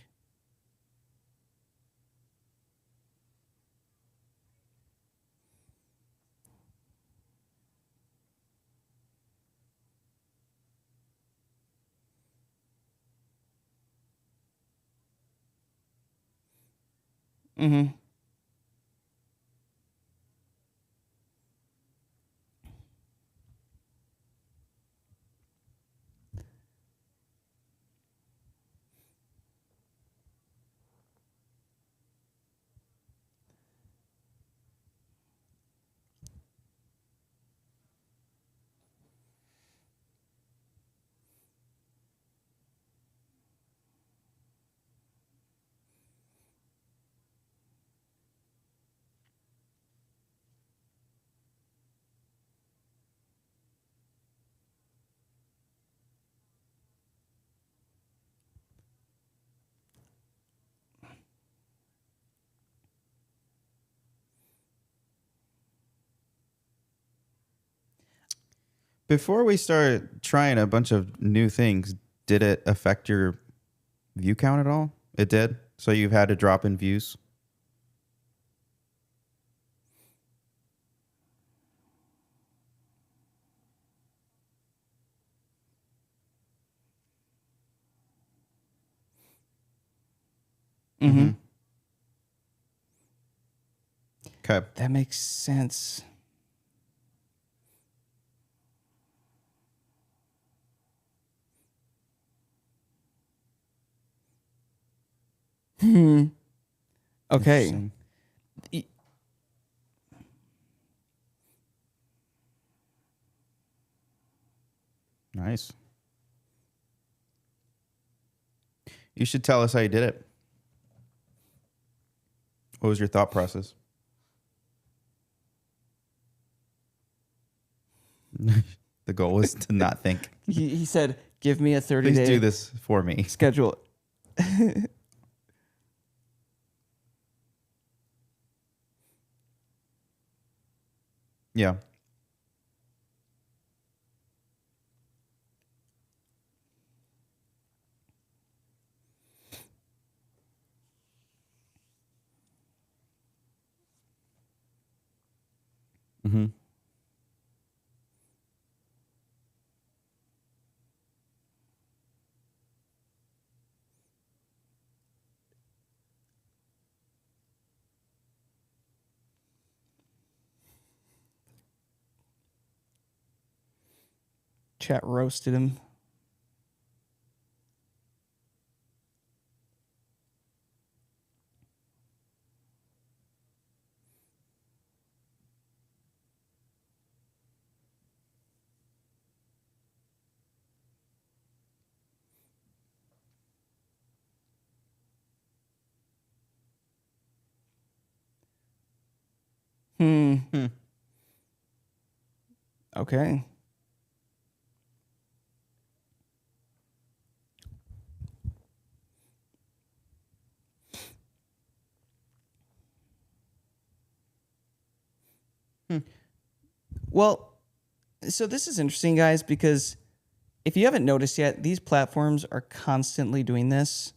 Mm-hmm. Before we start trying a bunch of new things, did it affect your view count at all? It did? So you've had to drop in views? Mm-hmm. Okay. That makes sense. Okay. Interesting. E- Nice. You should tell us how you did it. What was your thought process? The goal was to not think. He said, "Give me a 30-day Please do this for me. schedule." Yeah. Mm-hmm. Chat roasted him. Hmm. Okay. Well, so this is interesting, guys, because if you haven't noticed yet, these platforms are constantly doing this.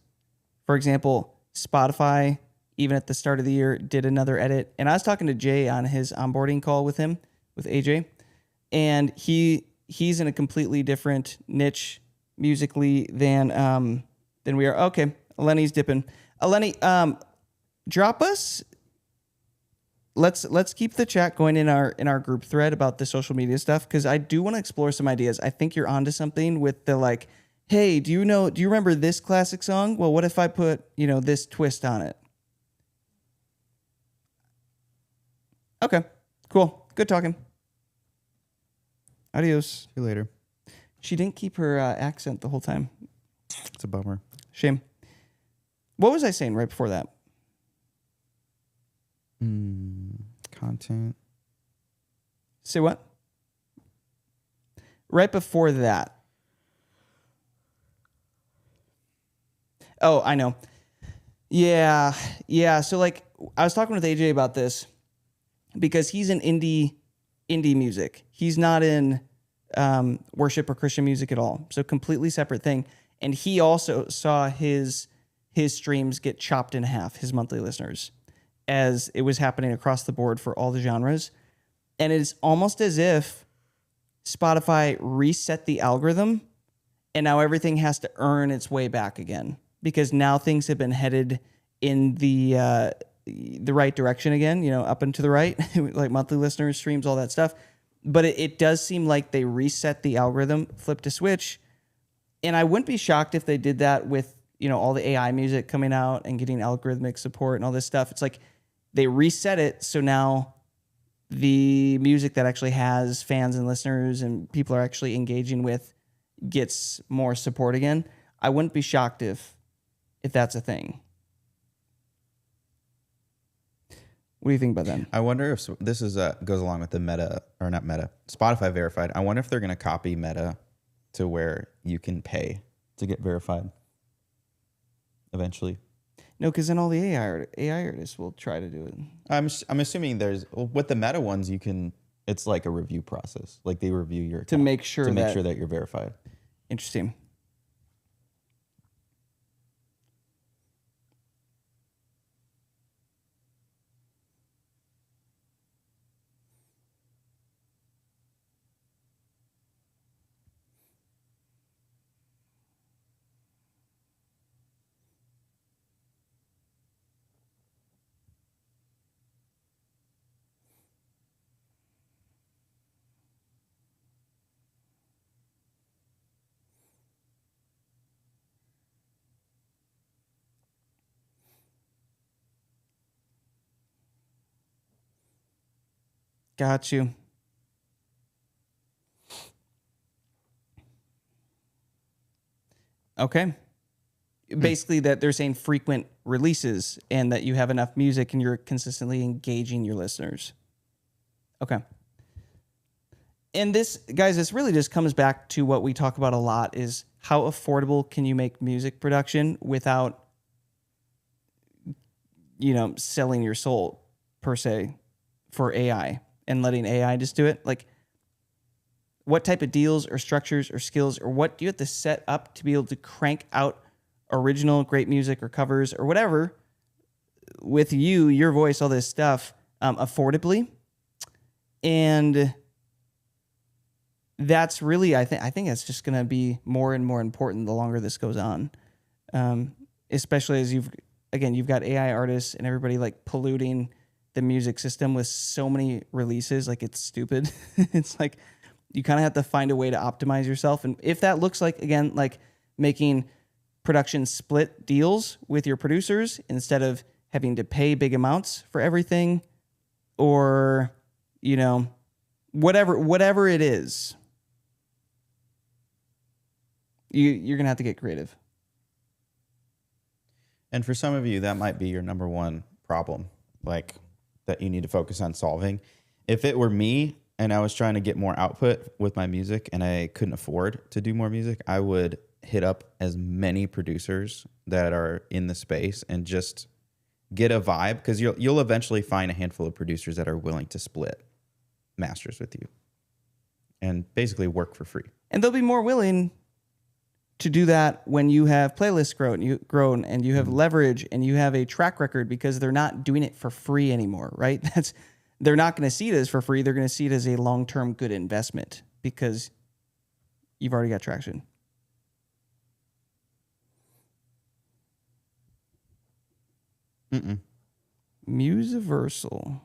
For example, Spotify, even at the start of the year, did another edit. And I was talking to Jay on his onboarding call with him, with AJ, and he's in a completely different niche musically than we are. Okay, Lenny's dipping. Lenny, drop us. Let's keep the chat going in our group thread about the social media stuff, because I do want to explore some ideas. I think you're onto something with the like, hey, do you remember this classic song? Well, what if I put, this twist on it? Okay, cool. Good talking. Adios. See you later. She didn't keep her accent the whole time. It's a bummer. Shame. What was I saying right before that? Content. Say what? Right before that. Oh, I know. Yeah. So like, I was talking with AJ about this because he's in indie music. He's not in worship or Christian music at all. So completely separate thing. And he also saw his streams get chopped in half, his monthly listeners, as it was happening across the board for all the genres. And it's almost as if Spotify reset the algorithm and now everything has to earn its way back again, because now things have been headed in the right direction again, up and to the right, like monthly listeners, streams, all that stuff. But it does seem like they reset the algorithm, flipped a switch. And I wouldn't be shocked if they did that with, all the AI music coming out and getting algorithmic support and all this stuff. It's like they reset it, so now the music that actually has fans and listeners and people are actually engaging with gets more support again. I wouldn't be shocked if that's a thing. What do you think about that? I wonder if this is goes along with the Meta, or not Meta, Spotify verified. I wonder if they're going to copy Meta to where you can pay to get verified eventually. No, because then all the AI artists will try to do it. I'm assuming with the Meta ones, you can It's like a review process. Like they review your To account make sure to make that- sure that you're verified. Interesting. Got you. Okay. Basically, that they're saying frequent releases and that you have enough music and you're consistently engaging your listeners. Okay. And this, guys, this really just comes back to what we talk about a lot is how affordable can you make music production without, selling your soul per se for AI and letting AI just do it. Like, what type of deals or structures or skills or what do you have to set up to be able to crank out original great music or covers or whatever with you, your voice, all this stuff affordably? And that's really, I think it's just going to be more and more important the longer this goes on, especially as you've got AI artists and everybody like polluting the music system with so many releases. Like, it's stupid. It's like you kind of have to find a way to optimize yourself. And if that looks like, again, like making production split deals with your producers instead of having to pay big amounts for everything, or, whatever it is, you're going to have to get creative. And for some of you, that might be your number one problem, like that you need to focus on solving. If it were me and I was trying to get more output with my music and I couldn't afford to do more music, I would hit up as many producers that are in the space and just get a vibe, because you'll eventually find a handful of producers that are willing to split masters with you and basically work for free. And they'll be more willing to do that when you have playlists grown and you have leverage and you have a track record, because they're not doing it for free anymore, right? They're not going to see it as for free. They're going to see it as a long-term good investment because you've already got traction. Musiversal.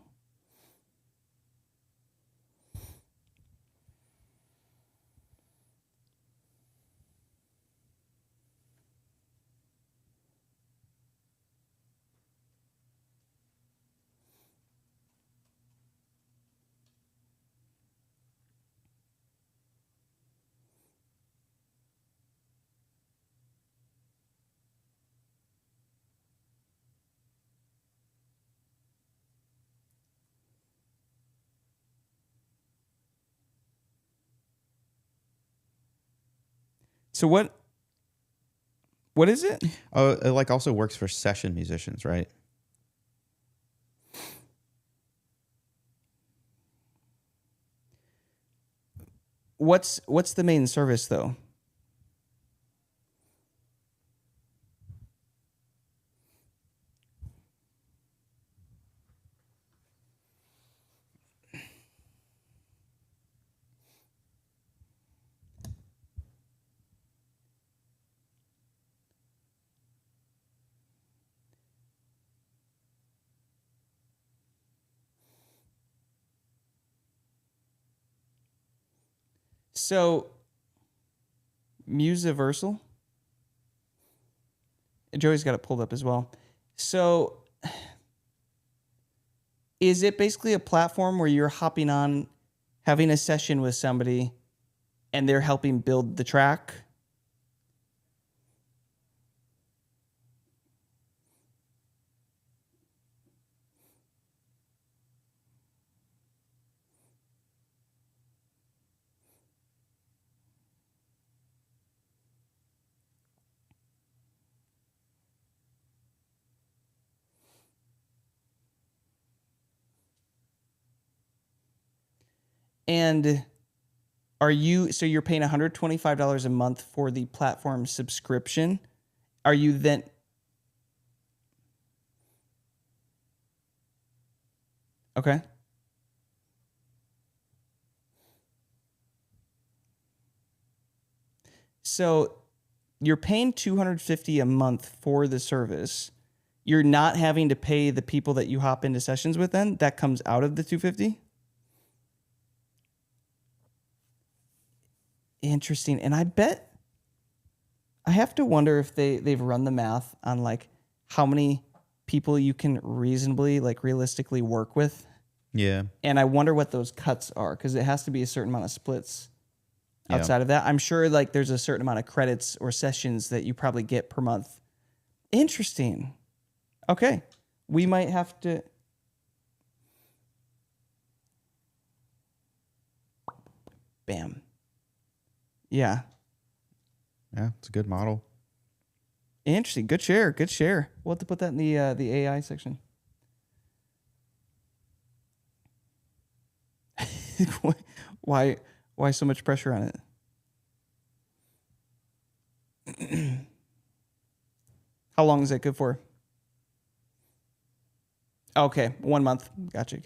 So what is it? Oh, it like also works for session musicians, right? What's the main service though? So, Musiversal. Joey's got it pulled up as well. So, is it basically a platform where you're hopping on, having a session with somebody, and they're helping build the track? And so you're paying $125 a month for the platform subscription. Are you then... Okay. So you're paying $250 a month for the service. You're not having to pay the people that you hop into sessions with then. That comes out of the $250. Interesting. And I have to wonder if they've run the math on like how many people you can reasonably, like realistically work with. Yeah. And I wonder what those cuts are, because it has to be a certain amount of splits Yeah. outside of that. I'm sure like there's a certain amount of credits or sessions that you probably get per month. Interesting. Okay. We might have to... Bam. Yeah. Yeah, it's a good model. Interesting. Good share. Good share. We'll have to put that in the AI section. Why so much pressure on it? How long is that good for? Okay, 1 month. Gotcha.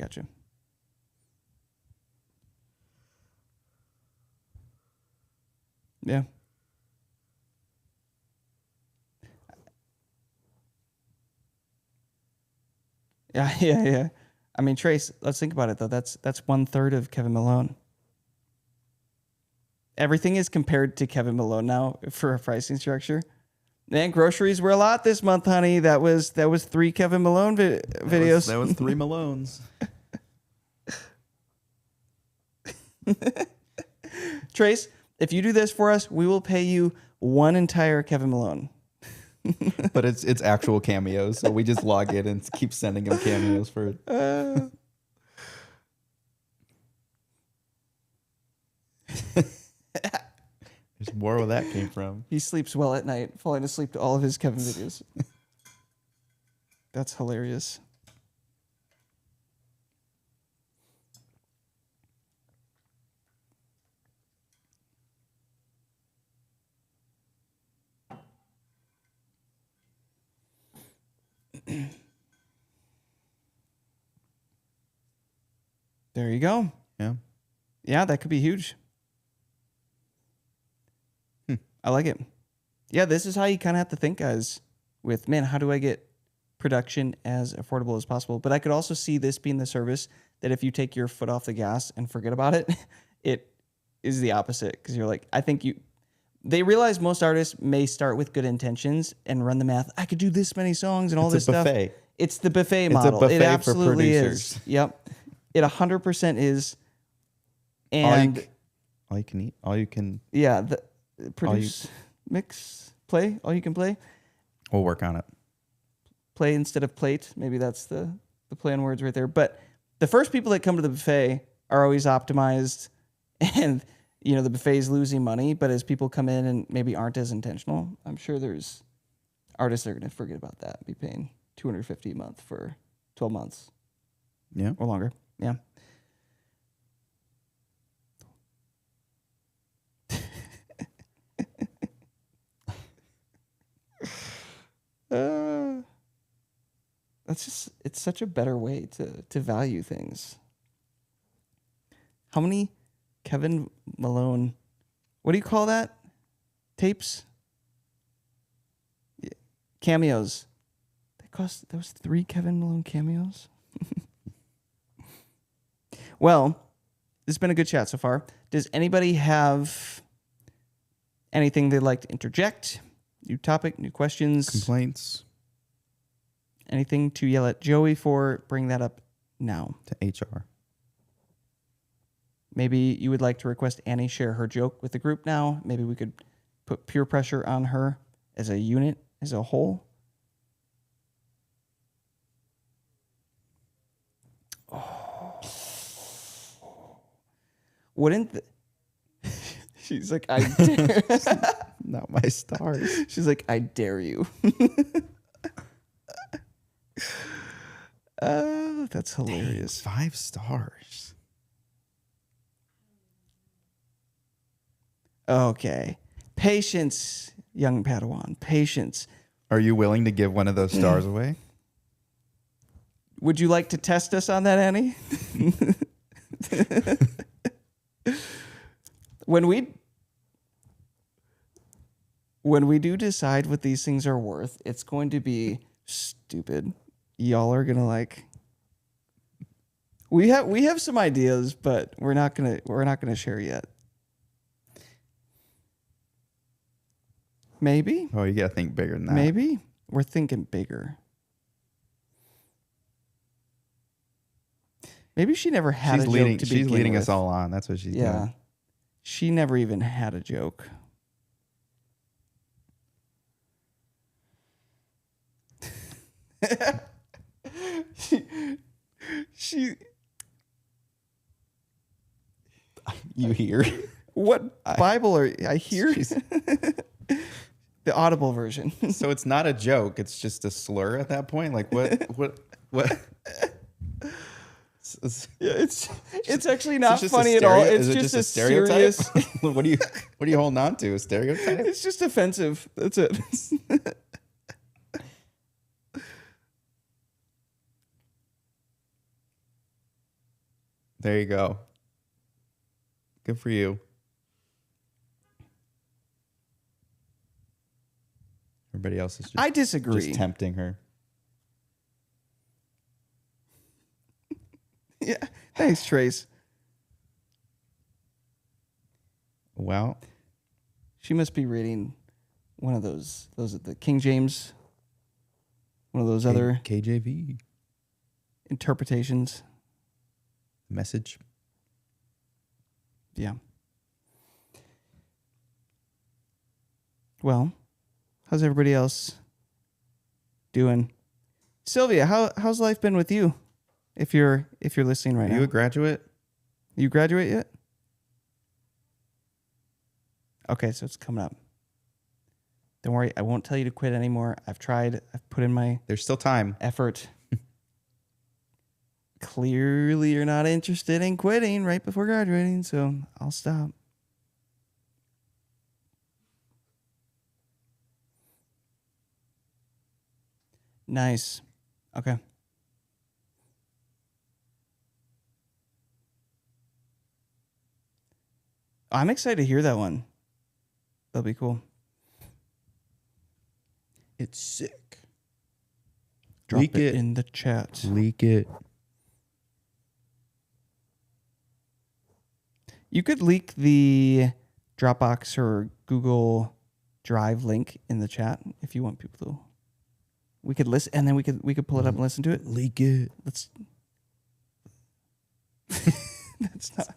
Yeah. Yeah. I mean, Trace, let's think about it though. That's 1/3 of Kevin Malone. Everything is compared to Kevin Malone now for a pricing structure. Man, groceries were a lot this month, honey. That was 3 Kevin Malone videos. That was 3 Malones. Trace, if you do this for us, we will pay you 1 entire Kevin Malone. But it's actual cameos, so we just log in and keep sending him cameos for it. There's more where that came from. He sleeps well at night, falling asleep to all of his Kevin videos. That's hilarious. There you go. Yeah. Yeah, that could be huge. I like it. Yeah, this is how you kind of have to think, guys, with, man, how do I get production as affordable as possible? But I could also see this being the service that if you take your foot off the gas and forget about it, it is the opposite. Because you're like, they realize most artists may start with good intentions and run the math. I could do this many songs and all this stuff. It's the buffet model. It's a buffet it absolutely for producers. is. Yep. It 100% is. And all you can eat, all you can. Yeah. Produce, mix, play, all you can play. We'll work on it. Play instead of plate. Maybe that's the play on words right there. But the first people that come to the buffet are always optimized, and the buffet is losing money. But as people come in and maybe aren't as intentional, I'm sure there's artists that are going to forget about that and be paying $250 a month for 12 months. Yeah. Or longer. Yeah. It's such a better way to value things. How many Kevin Malone, what do you call that? Tapes? Yeah. Cameos. That was 3 Kevin Malone cameos? Well, this has been a good chat so far. Does anybody have anything they'd like to interject? New topic, new questions? Complaints? Anything to yell at Joey for? Bring that up now. To HR. Maybe you would like to request Annie share her joke with the group now. Maybe we could put peer pressure on her as a unit, as a whole. Oh. Wouldn't... She's like, I dare... Not my stars. She's like, I dare you. That's hilarious. Dang, 5 stars. Okay. Patience, young Padawan. Patience. Are you willing to give one of those stars away? Would you like to test us on that, Annie? When we do decide what these things are worth, it's going to be stupid. Y'all are gonna like. We have some ideas, but we're not gonna share yet. Maybe. Oh, you gotta think bigger than that. Maybe we're thinking bigger. Maybe she never had She's a leading. joke to She's begin leading with. us all on. That's what she's Yeah, doing. she never even had a joke. she You hear? What Bible are I hear? The Audible version. So it's not a joke. It's just a slur at that point. Like what? Yeah, it's actually Is not it just a funny at all. stereo- It's is it just a a stereotype? serious. What are you holding on to? A stereotype? It's just offensive. That's it. There you go. Good for you. Everybody else is I disagree. just tempting her. Yeah. Thanks, Trace. Well, She must be reading one of those are the King James, one of those other KJV interpretations. message. Yeah. Well, how's everybody else doing? Sylvia, how's life been with you? If you're listening right Are now. you a graduate? You graduate yet? Okay, so it's coming up. Don't worry, I won't tell you to quit anymore. I've tried. I've put in my There's still time. effort. Clearly, you're not interested in quitting right before graduating, so I'll stop. Nice. Okay. I'm excited to hear that one. That'll be cool. It's sick. Drop Leak it it. in the chat. Leak it. You could leak the Dropbox or Google Drive link in the chat if you want people to. We could listen, and then we could pull it up and listen to it. Leak it. Let's. That's not.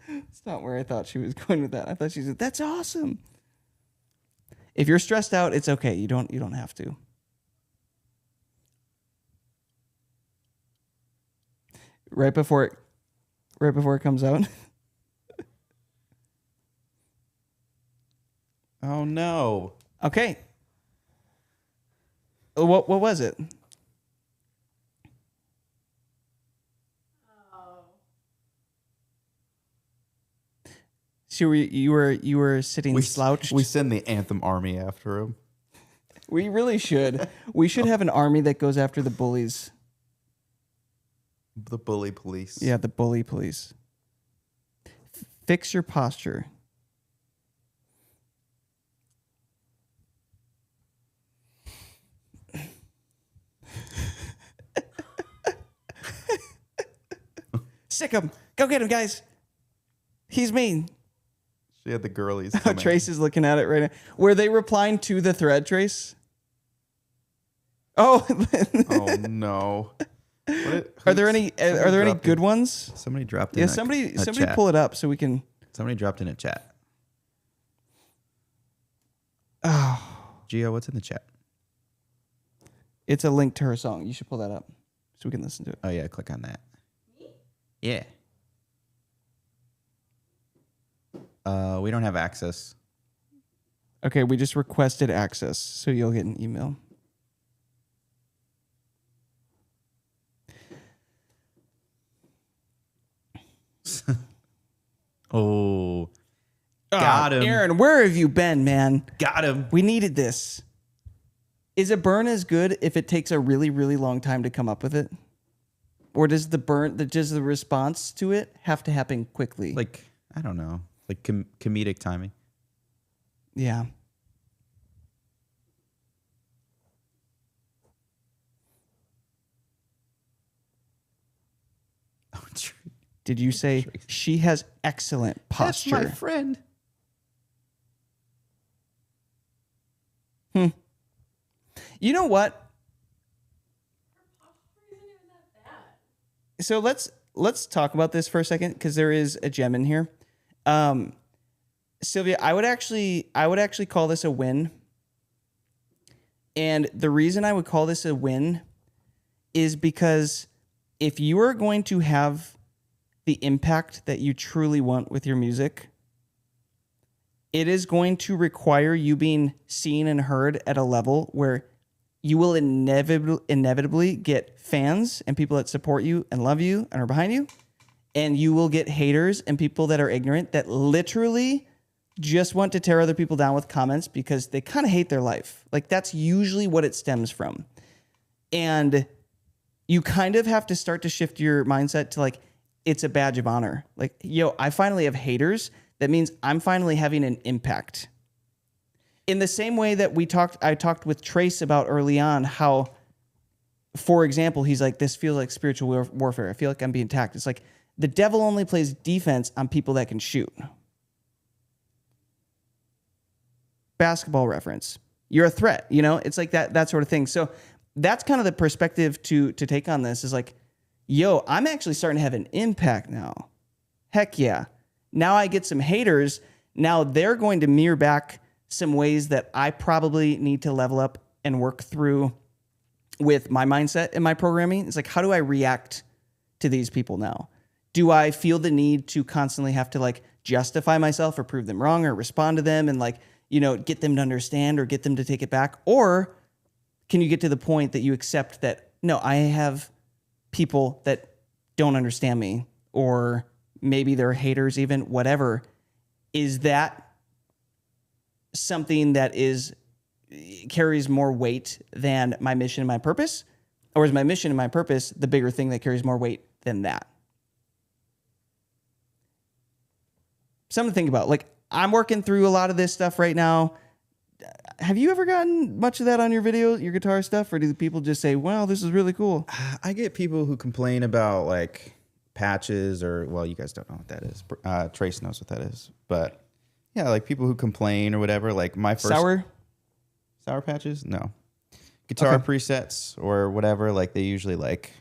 That's not where I thought she was going with that. I thought she said, "That's awesome." If you're stressed out, it's okay. You don't have to. Right before it comes out. Oh no. Okay. What was it? So you were sitting slouched. We send the Anthem army after him. We really should. We should have an army that goes after the bullies. The bully police. Yeah, the bully police. Fix your posture. Sick him. Go get him, guys. He's mean. She had the girlies. coming. Trace is looking at it right now. Were they replying to the thread, Trace? Oh. Oh no. Are there any good ones? Somebody dropped in. Yeah, a somebody chat. pull it up so we can. Somebody dropped in a chat. Oh, Gio, what's in the chat? it's a link to her song. You should pull that up so we can listen to it. Oh yeah, click on that. Yeah. We don't have access. Okay, we just requested access, so you'll get an email. Oh. Got him. Aaron, where have you been, man? Got him. We needed this. Is a burn as good if it takes a really, really long time to come up with it? Or does the response to it have to happen quickly? Like, I don't know. Like comedic timing. Yeah. Oh, true. Did you say she has excellent posture? That's my friend. You know what? Isn't even that bad. So let's talk about this for a second because there is a gem in here. Sylvia, I would actually call this a win. And the reason I would call this a win is because if you are going to have the impact that you truly want with your music, it is going to require you being seen and heard at a level where you will inevitably get fans and people that support you and love you and are behind you. And you will get haters and people that are ignorant that literally just want to tear other people down with comments because they kind of hate their life. Like that's usually what it stems from. And you kind of have to start to shift your mindset to like, it's a badge of honor. Like, yo, I finally have haters. That means I'm finally having an impact. In the same way that I talked with Trace about early on how, for example, he's like, this feels like spiritual warfare. I feel like I'm being attacked. It's like the devil only plays defense on people that can shoot. Basketball reference. You're a threat, you know? It's like that sort of thing. So that's kind of the perspective to take on this is like, yo, I'm actually starting to have an impact now. Heck yeah. Now I get some haters. Now they're going to mirror back some ways that I probably need to level up and work through with my mindset and my programming. It's like, how do I react to these people now? Do I feel the need to constantly have to like justify myself or prove them wrong or respond to them and like, you know, get them to understand or get them to take it back? Or can you get to the point that you accept that, no, I have people that don't understand me, or maybe they're haters even, whatever. Is that something that carries more weight than my mission and my purpose? Or is my mission and my purpose the bigger thing that carries more weight than that? Something to think about. Like, I'm working through a lot of this stuff right now. Have you ever gotten much of that on your video, your guitar stuff? Or do the people just say, wow, this is really cool? I get people who complain about like patches or, well, you guys don't know what that is. Trace knows what that is. But yeah, like people who complain or whatever, like my first... Sour patches? No. Guitar presets or whatever, like they usually like...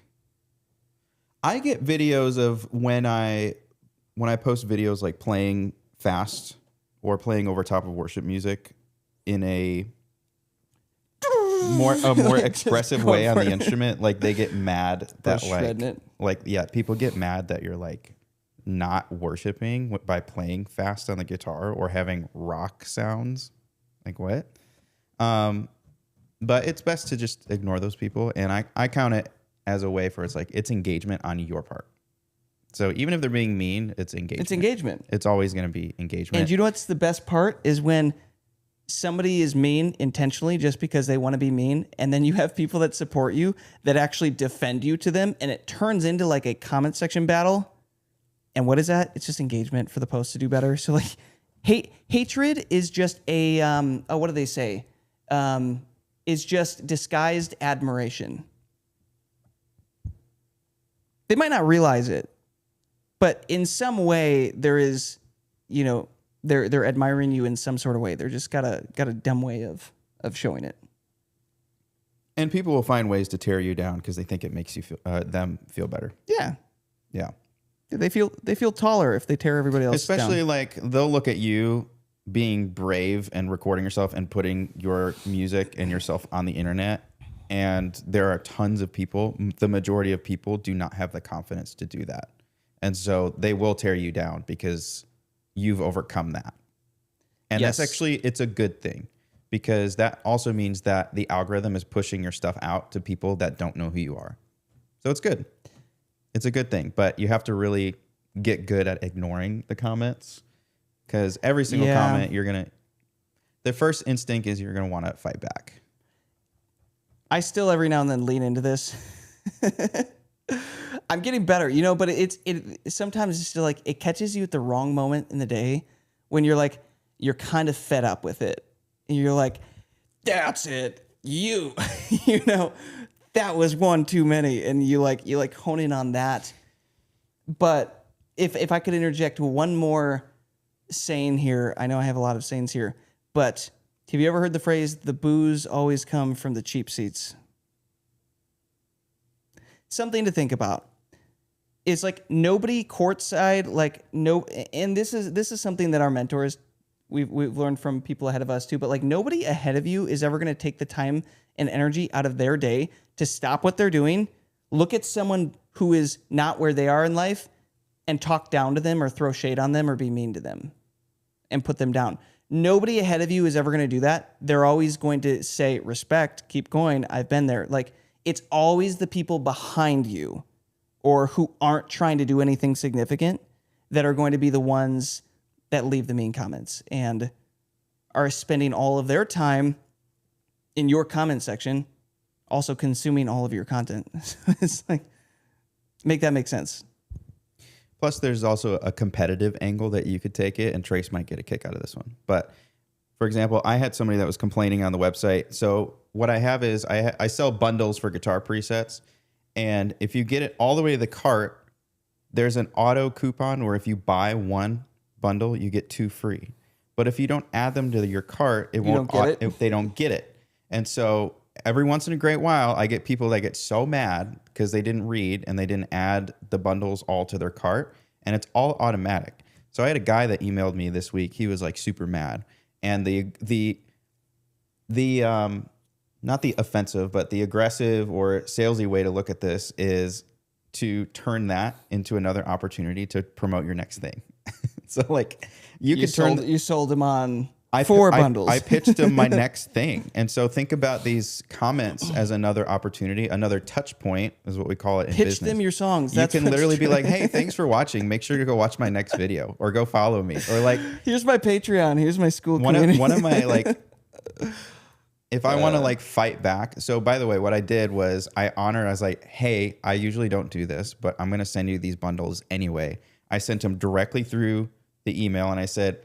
I get videos of when I post videos like playing fast or playing over top of worship music in a more expressive way on the instrument, like they get mad that people get mad that you're like not worshiping by playing fast on the guitar or having rock sounds. Like what? But it's best to just ignore those people, and I count it as a way for it's engagement on your part. So even if they're being mean, it's engagement. It's engagement. It's always going to be engagement. And you know what's the best part is when somebody is mean intentionally just because they want to be mean, and then you have people that support you that actually defend you to them, and it turns into like a comment section battle. And what is that? It's just engagement for the post to do better. So like hatred is just a what do they say? Is just disguised admiration. They might not realize it, but in some way there is, you know, they're admiring you in some sort of way. They're just got a dumb way of showing it. And people will find ways to tear you down because they think it makes you them feel better. Yeah. Yeah. They feel taller if they tear everybody else down. Especially like they'll look at you being brave and recording yourself and putting your music and yourself on the internet. And there are tons of people, the majority of people do not have the confidence to do that. And so they will tear you down because you've overcome that. And yes. That's actually, it's a good thing because that also means that the algorithm is pushing your stuff out to people that don't know who you are. So it's good. It's a good thing, but you have to really get good at ignoring the comments because every single Yeah. comment the first instinct is you're gonna want to fight back. I still every now and then lean into this. I'm getting better, but it sometimes it's still like it catches you at the wrong moment in the day when you're kind of fed up with it. And you're like, that's it. That was one too many. And you hone in on that. But if I could interject one more saying here, I know I have a lot of sayings here, but have you ever heard the phrase, the booze always come from the cheap seats? Something to think about. It's like nobody courtside, and this is something that our mentors, we've learned from people ahead of us too, but nobody ahead of you is ever going to take the time and energy out of their day to stop what they're doing, look at someone who is not where they are in life and talk down to them or throw shade on them or be mean to them and put them down. Nobody ahead of you is ever going to do that. They're always going to say, respect, keep going. I've been there. It's always the people behind you or who aren't trying to do anything significant that are going to be the ones that leave the mean comments and are spending all of their time in your comment section, also consuming all of your content. It's make that make sense. Plus, there's also a competitive angle that you could take it, and Trace might get a kick out of this one. But for example, I had somebody that was complaining on the website. So what I have is I sell bundles for guitar presets. And if you get it all the way to the cart, there's an auto coupon where if you buy one bundle, you get 2 free. But if you don't add them to your cart, they don't get it. And so every once in a great while, I get people that get so mad because they didn't read and they didn't add the bundles all to their cart, and it's all automatic. So I had a guy that emailed me this week. He was super mad. And the not the offensive, but the aggressive or salesy way to look at this is to turn that into another opportunity to promote your next thing. So you sold him on I 4 bundles. I pitched him my next thing. And so think about these comments as another opportunity, another touch point is what we call it in Pitch business. them your songs. You can literally be like, hey, thanks for watching. Make sure to go watch my next video or go follow me. Or here's my Patreon. Here's my school one community. of my if I want to fight back. So by the way, what I did was I was like, hey, I usually don't do this, but I'm going to send you these bundles anyway. I sent him directly through the email and I said,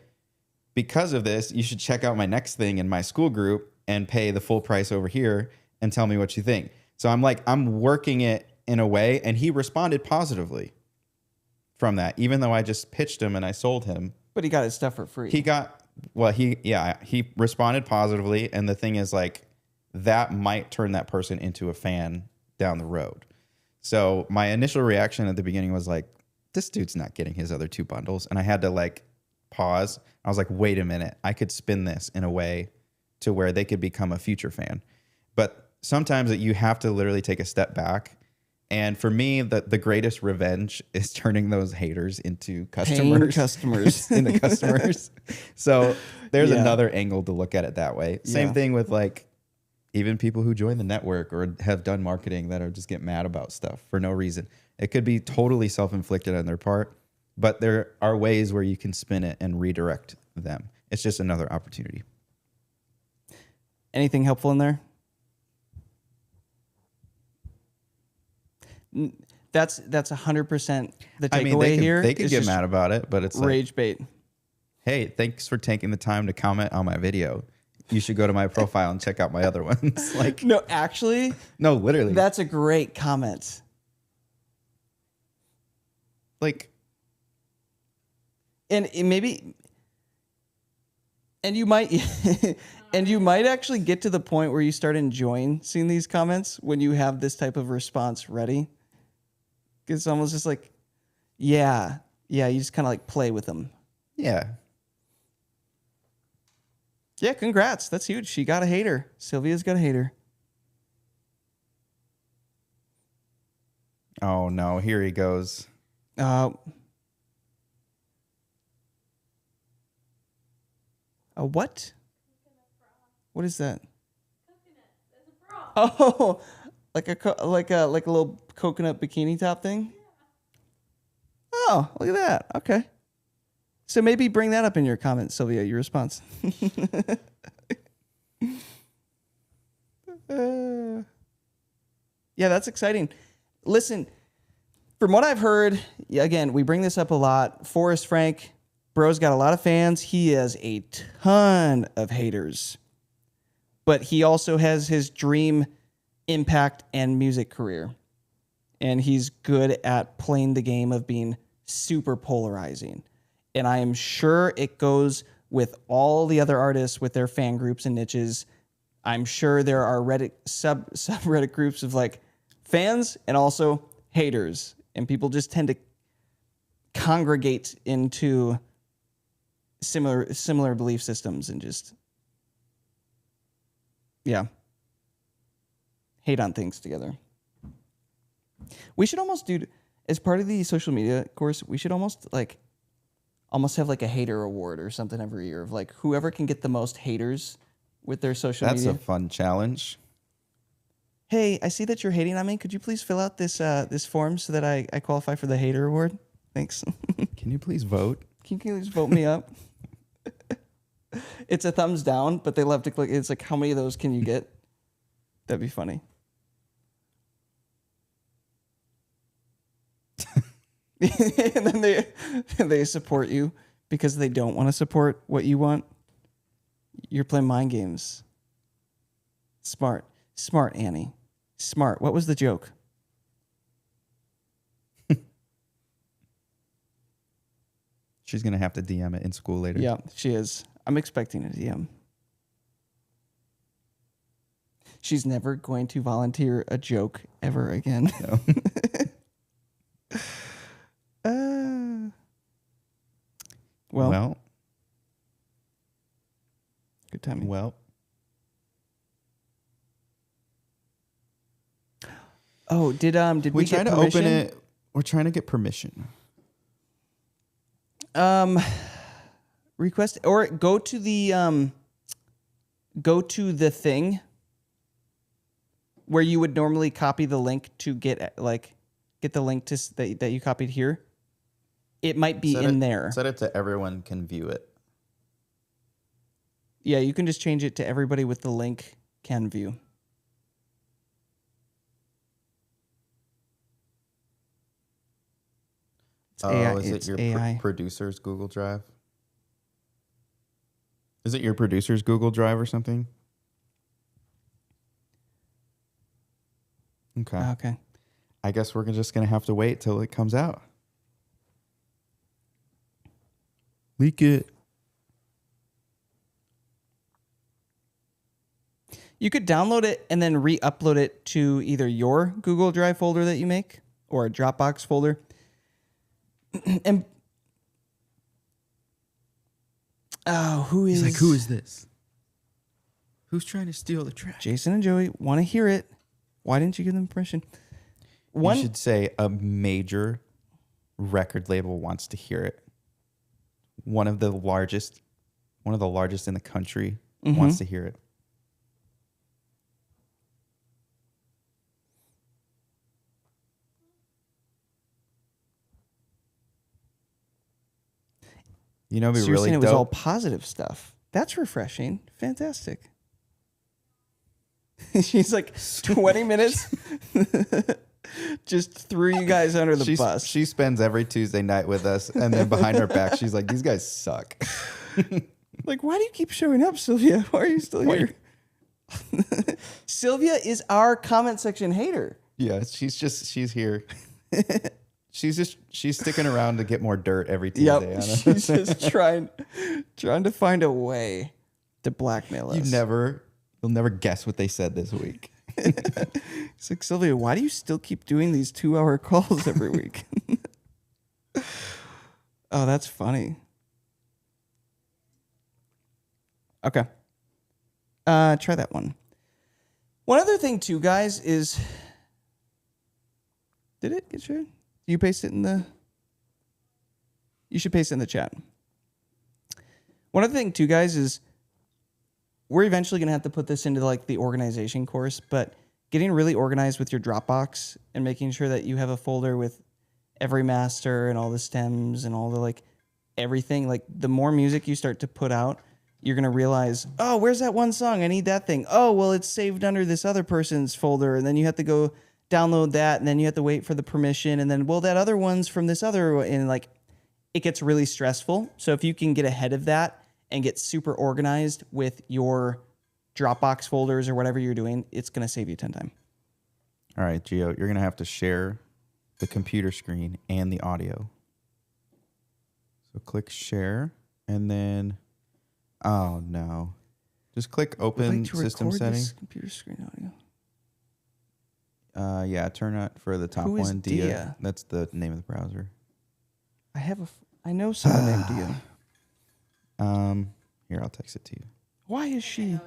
because of this, you should check out my next thing in my school group and pay the full price over here and tell me what you think. So I'm working it in a way, and he responded positively from that, even though I just pitched him and I sold him. But he got his stuff for free. He responded positively, and the thing is that might turn that person into a fan down the road. So my initial reaction at the beginning was this dude's not getting his other 2 bundles, and I had to pause. I was like, wait a minute, I could spin this in a way to where they could become a future fan. But sometimes you have to literally take a step back. And for me, the greatest revenge is turning those haters into customers. Paying customers. into customers. So there's another angle to look at it that way. Same thing with even people who join the network or have done marketing that are just get mad about stuff for no reason. It could be totally self-inflicted on their part. But there are ways where you can spin it and redirect them. It's just another opportunity. Anything helpful in there? That's 100% the takeaway here. They could get mad about it, but it's rage bait. Hey, thanks for taking the time to comment on my video. You should go to my profile and check out my other ones. No, actually. No, literally. That's a great comment. And maybe, and you might, and you might actually get to the point where you start enjoying seeing these comments when you have this type of response ready. It's almost just you just kind of play with them. Yeah. Yeah, congrats. That's huge. She got a hater. Sylvia's got a hater. Oh no, here he goes. A what? What is that? Oh, like a little coconut bikini top thing? Oh, look at that. Okay. So maybe bring that up in your comments, Sylvia, your response. Yeah, that's exciting. Listen, from what I've heard, again, we bring this up a lot. Forrest Frank, bro's got a lot of fans. He has a ton of haters. But he also has his dream impact and music career. And he's good at playing the game of being super polarizing. And I am sure it goes with all the other artists with their fan groups and niches. I'm sure there are Reddit subreddit groups of like fans and also haters. And people just tend to congregate into similar belief systems and just, yeah, hate on things together. We should almost do, as part of the social media course, we should almost have like a hater award or something every year of like whoever can get the most haters with their social media. That's a fun challenge. Hey, I see that you're hating on me. Could you please fill out this this form so that I qualify for the hater award? Thanks. Can you please vote? Can you please vote me up? It's a thumbs down, but they love to click. It's like, how many of those can you get? That'd be funny. And then they support you because they don't want to support what you want. You're playing mind games. Smart, Annie. Smart. What was the joke? She's gonna have to DM it in school later. Yeah, she is. I'm expecting a DM. She's never going to volunteer a joke ever again. No. Well, good timing. Well. Oh, did we try get to permission? open it? We're trying to get permission. Request or go to the thing where you would normally copy the link to get the link to that you copied here. It might be there. Set it to everyone can view it. Yeah, you can just change it to everybody with the link can view. It's AI. Is It's it your AI. producer's Google Drive? Is it your producer's Google Drive or something? Okay. Okay. I guess we're just going to have to wait till it comes out. Leak it. You could download it and then re-upload it to either your Google Drive folder that you make or a Dropbox folder. And who is this? Who's trying to steal the track? Jason and Joey want to hear it. Why didn't you give them permission? You should say a major record label wants to hear it. One of the largest in the country wants to hear it. You know, it'd be So you're really saying it dope. was all positive stuff. That's refreshing. Fantastic. She's like 20 minutes. Just threw you guys under the bus. She spends every Tuesday night with us, and then behind our back, she's like, "These guys suck." Like, why do you keep showing up, Sylvia? Why are you still here? Sylvia is our comment section hater. Yeah, she's here. She's sticking around to get more dirt every Tuesday. Yep, she's just trying to find a way to blackmail us. You'll never guess what they said this week. It's like, Sylvia, why do you still keep doing these 2-hour calls every week? Oh, that's funny. Okay. Try that one. One other thing too, guys, is did it get shared? You paste it in the You should paste it in the chat. One other thing too, guys, is we're eventually going to have to put this into like the organization course, but getting really organized with your Dropbox and making sure that you have a folder with every master and all the stems and all the like everything. Like the more music you start to put out, you're going to realize, oh, where's that one song? I need that thing. Oh, well, it's saved under this other person's folder. And then you have to go download that. And then you have to wait for the permission. And then, well, that other one's from this other. And like, it gets really stressful. So if you can get ahead of that and get super organized with your Dropbox folders or whatever you're doing, it's going to save you 10 time. All right, Gio, you're going to have to share the computer screen and the audio. So click share and then, oh no. Just click open system settings. Computer screen audio. Yeah, turn that for the top Who is one. Dia? That's the name of the browser. I know someone named Dia. Here, I'll text it to you. Why is she?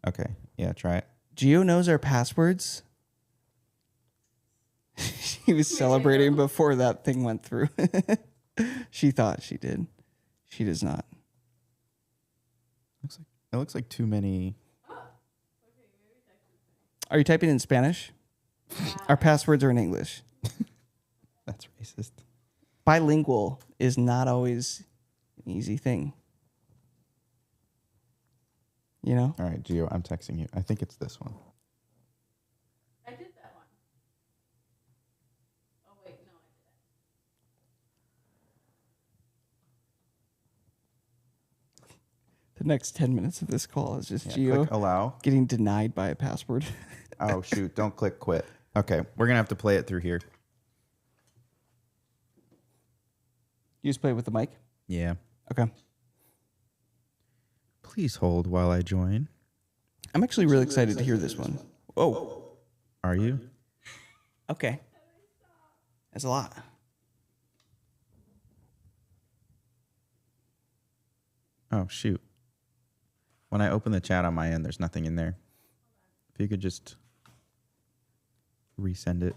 Okay, yeah, try it. Gio knows our passwords. She was celebrating before that thing went through. She thought she did. She does not. It looks like too many. Are you typing in Spanish? Our passwords are in English. That's racist. Bilingual is not always an easy thing. You know? All right, Gio, I'm texting you. I think it's this one. I did that one. Oh, wait, no, I did The next 10 minutes of this call is just Yeah, click Gio allow. getting denied by a password. Oh, shoot. Don't click quit. Okay, we're going to have to play it through here. You just play it with the mic? Yeah. Okay. Please hold while I join. I'm actually really excited to hear this one. Oh, Are you? okay. That's a lot. Oh, shoot. When I open the chat on my end, there's nothing in there. If you could just resend it.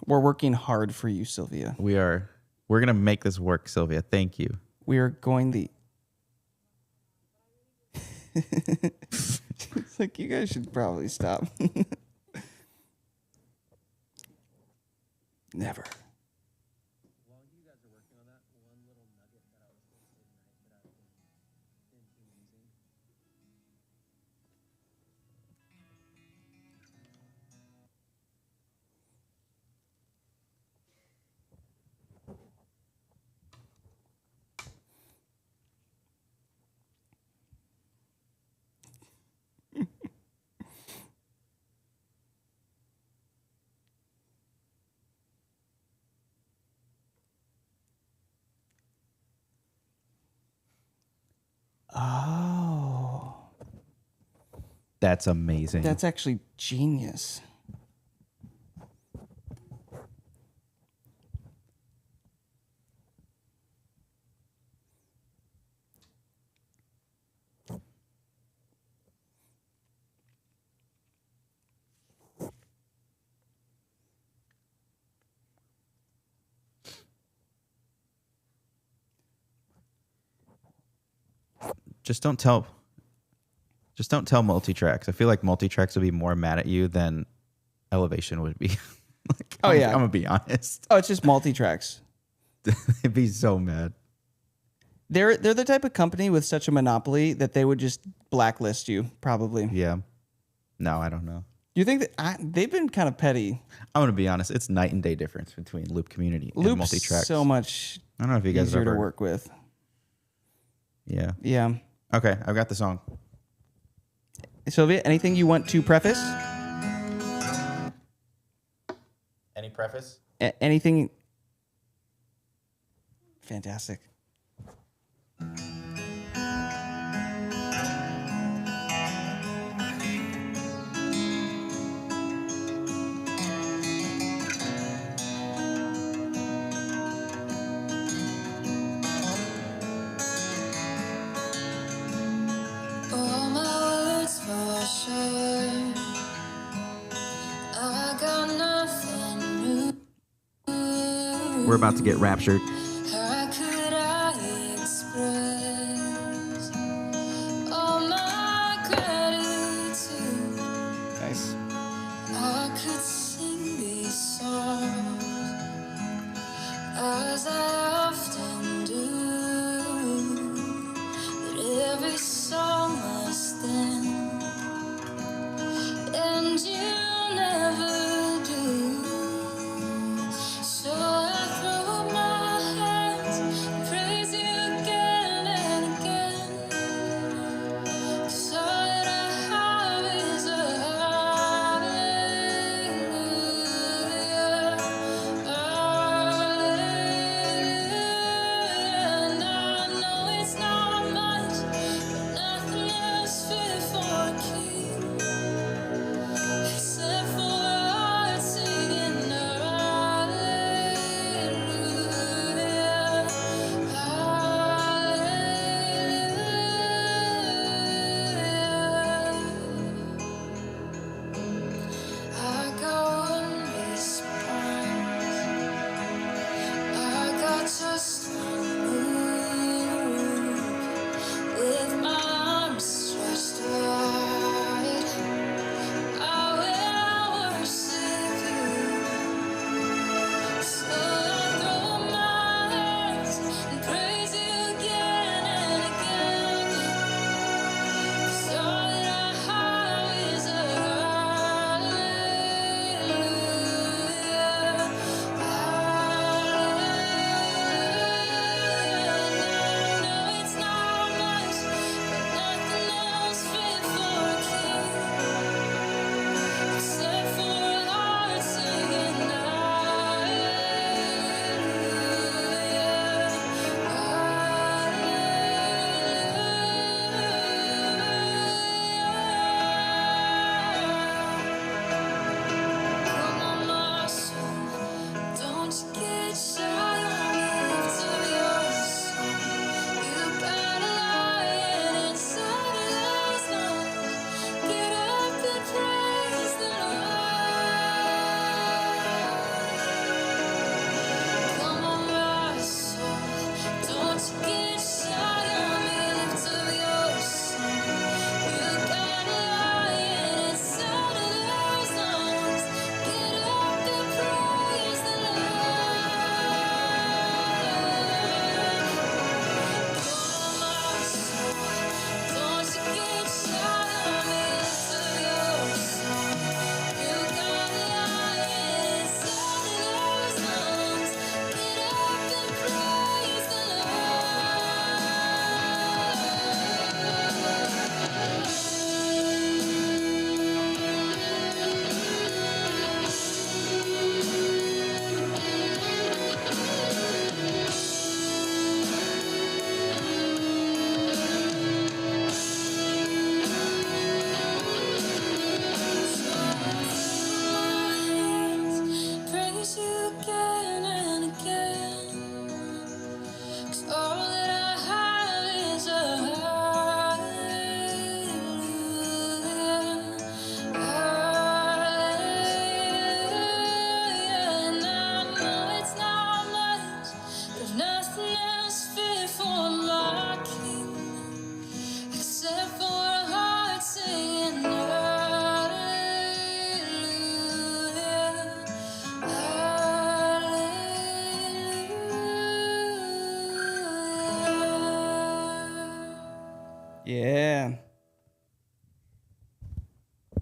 We're working hard for you, Sylvia. We're going to make this work, Sylvia. Thank you. We are going the... It's like, you guys should probably stop. Never. Oh. That's amazing. That's actually genius. Just don't tell multi-tracks. I feel like multi-tracks would be more mad at you than Elevation would be. Like, Oh, yeah. I'm gonna be honest. Oh, it's just multi-tracks. They'd be so mad. They're the type of company with such a monopoly that they would just blacklist you, probably. Yeah. No, I don't know. You think that they've been kind of petty? I'm gonna be honest. It's night and day difference between Loop Community and Loop's multi-tracks. so much I don't know if you guys easier ever to work with. Yeah. Yeah. Okay, I've got the song. Sylvia, anything you want to preface? Any preface? Anything? Fantastic. All my words for sure. I got nothing new. We're about to get raptured. How could I express all my gratitude? Nice. I could sing these songs. I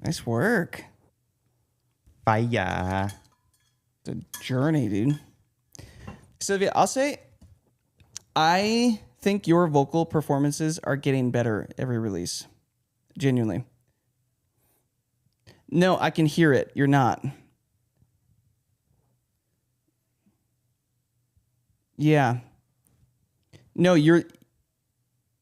Nice work. Fire. The journey, dude. Sylvia, I'll say, I think your vocal performances are getting better every release. Genuinely. No, I can hear it. You're not. Yeah. No, you're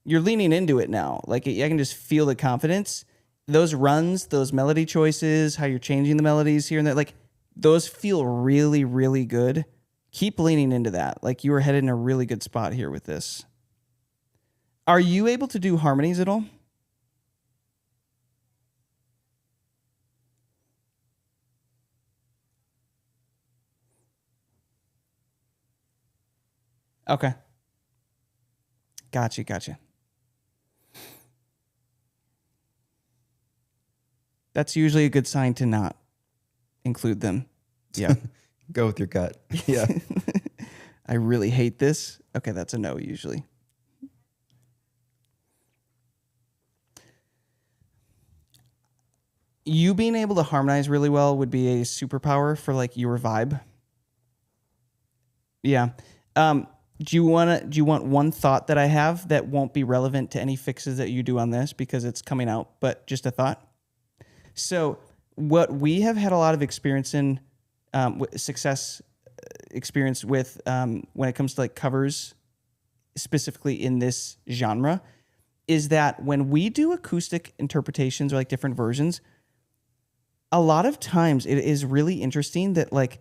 leaning into it now. Like I can just feel the confidence. Those runs, those melody choices, how you're changing the melodies here and there, like those feel really, really good. Keep leaning into that. Like you are headed in a really good spot here with this. Are you able to do harmonies at all? Okay. Gotcha. That's usually a good sign to not include them. Yeah. Go with your gut. Yeah. I really hate this. Okay, that's a no usually. You being able to harmonize really well would be a superpower for like your vibe. Yeah. Do you want one thought that I have that won't be relevant to any fixes that you do on this because it's coming out, but just a thought? So what we have had a lot of experience in, success experience with when it comes to like covers, specifically in this genre, is that when we do acoustic interpretations or like different versions, a lot of times it is really interesting that like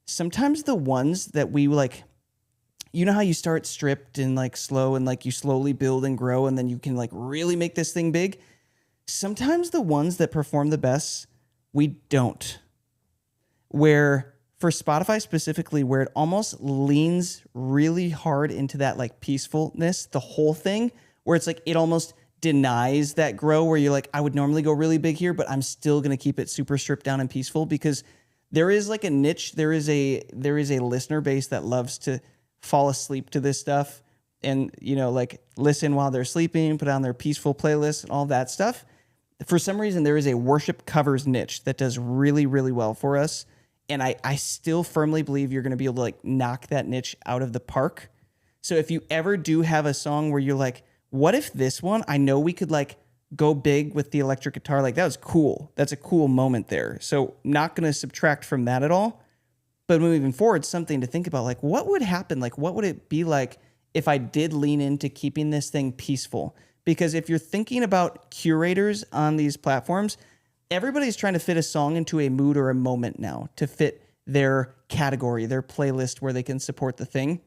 sometimes the ones that we like, you know how you start stripped and like slow and like you slowly build and grow and then you can like really make this thing big. Sometimes the ones that perform the best, we don't. Where for Spotify specifically, where it almost leans really hard into that like peacefulness, the whole thing, where it's like it almost denies that grow where you're like, I would normally go really big here, but I'm still going to keep it super stripped down and peaceful because there is like a niche, there is a listener base that loves to fall asleep to this stuff and, you know, like listen while they're sleeping, put on their peaceful playlist and all that stuff. For some reason, there is a worship covers niche that does really, really well for us. And I still firmly believe you're going to be able to like knock that niche out of the park. So if you ever do have a song where you're like, what if this one, I know we could like go big with the electric guitar. Like that was cool. That's a cool moment there. So not going to subtract from that at all. But moving forward, something to think about, like what would happen? Like what would it be like if I did lean into keeping this thing peaceful? Because if you're thinking about curators on these platforms, everybody's trying to fit a song into a mood or a moment now to fit their category, their playlist where they can support the thing.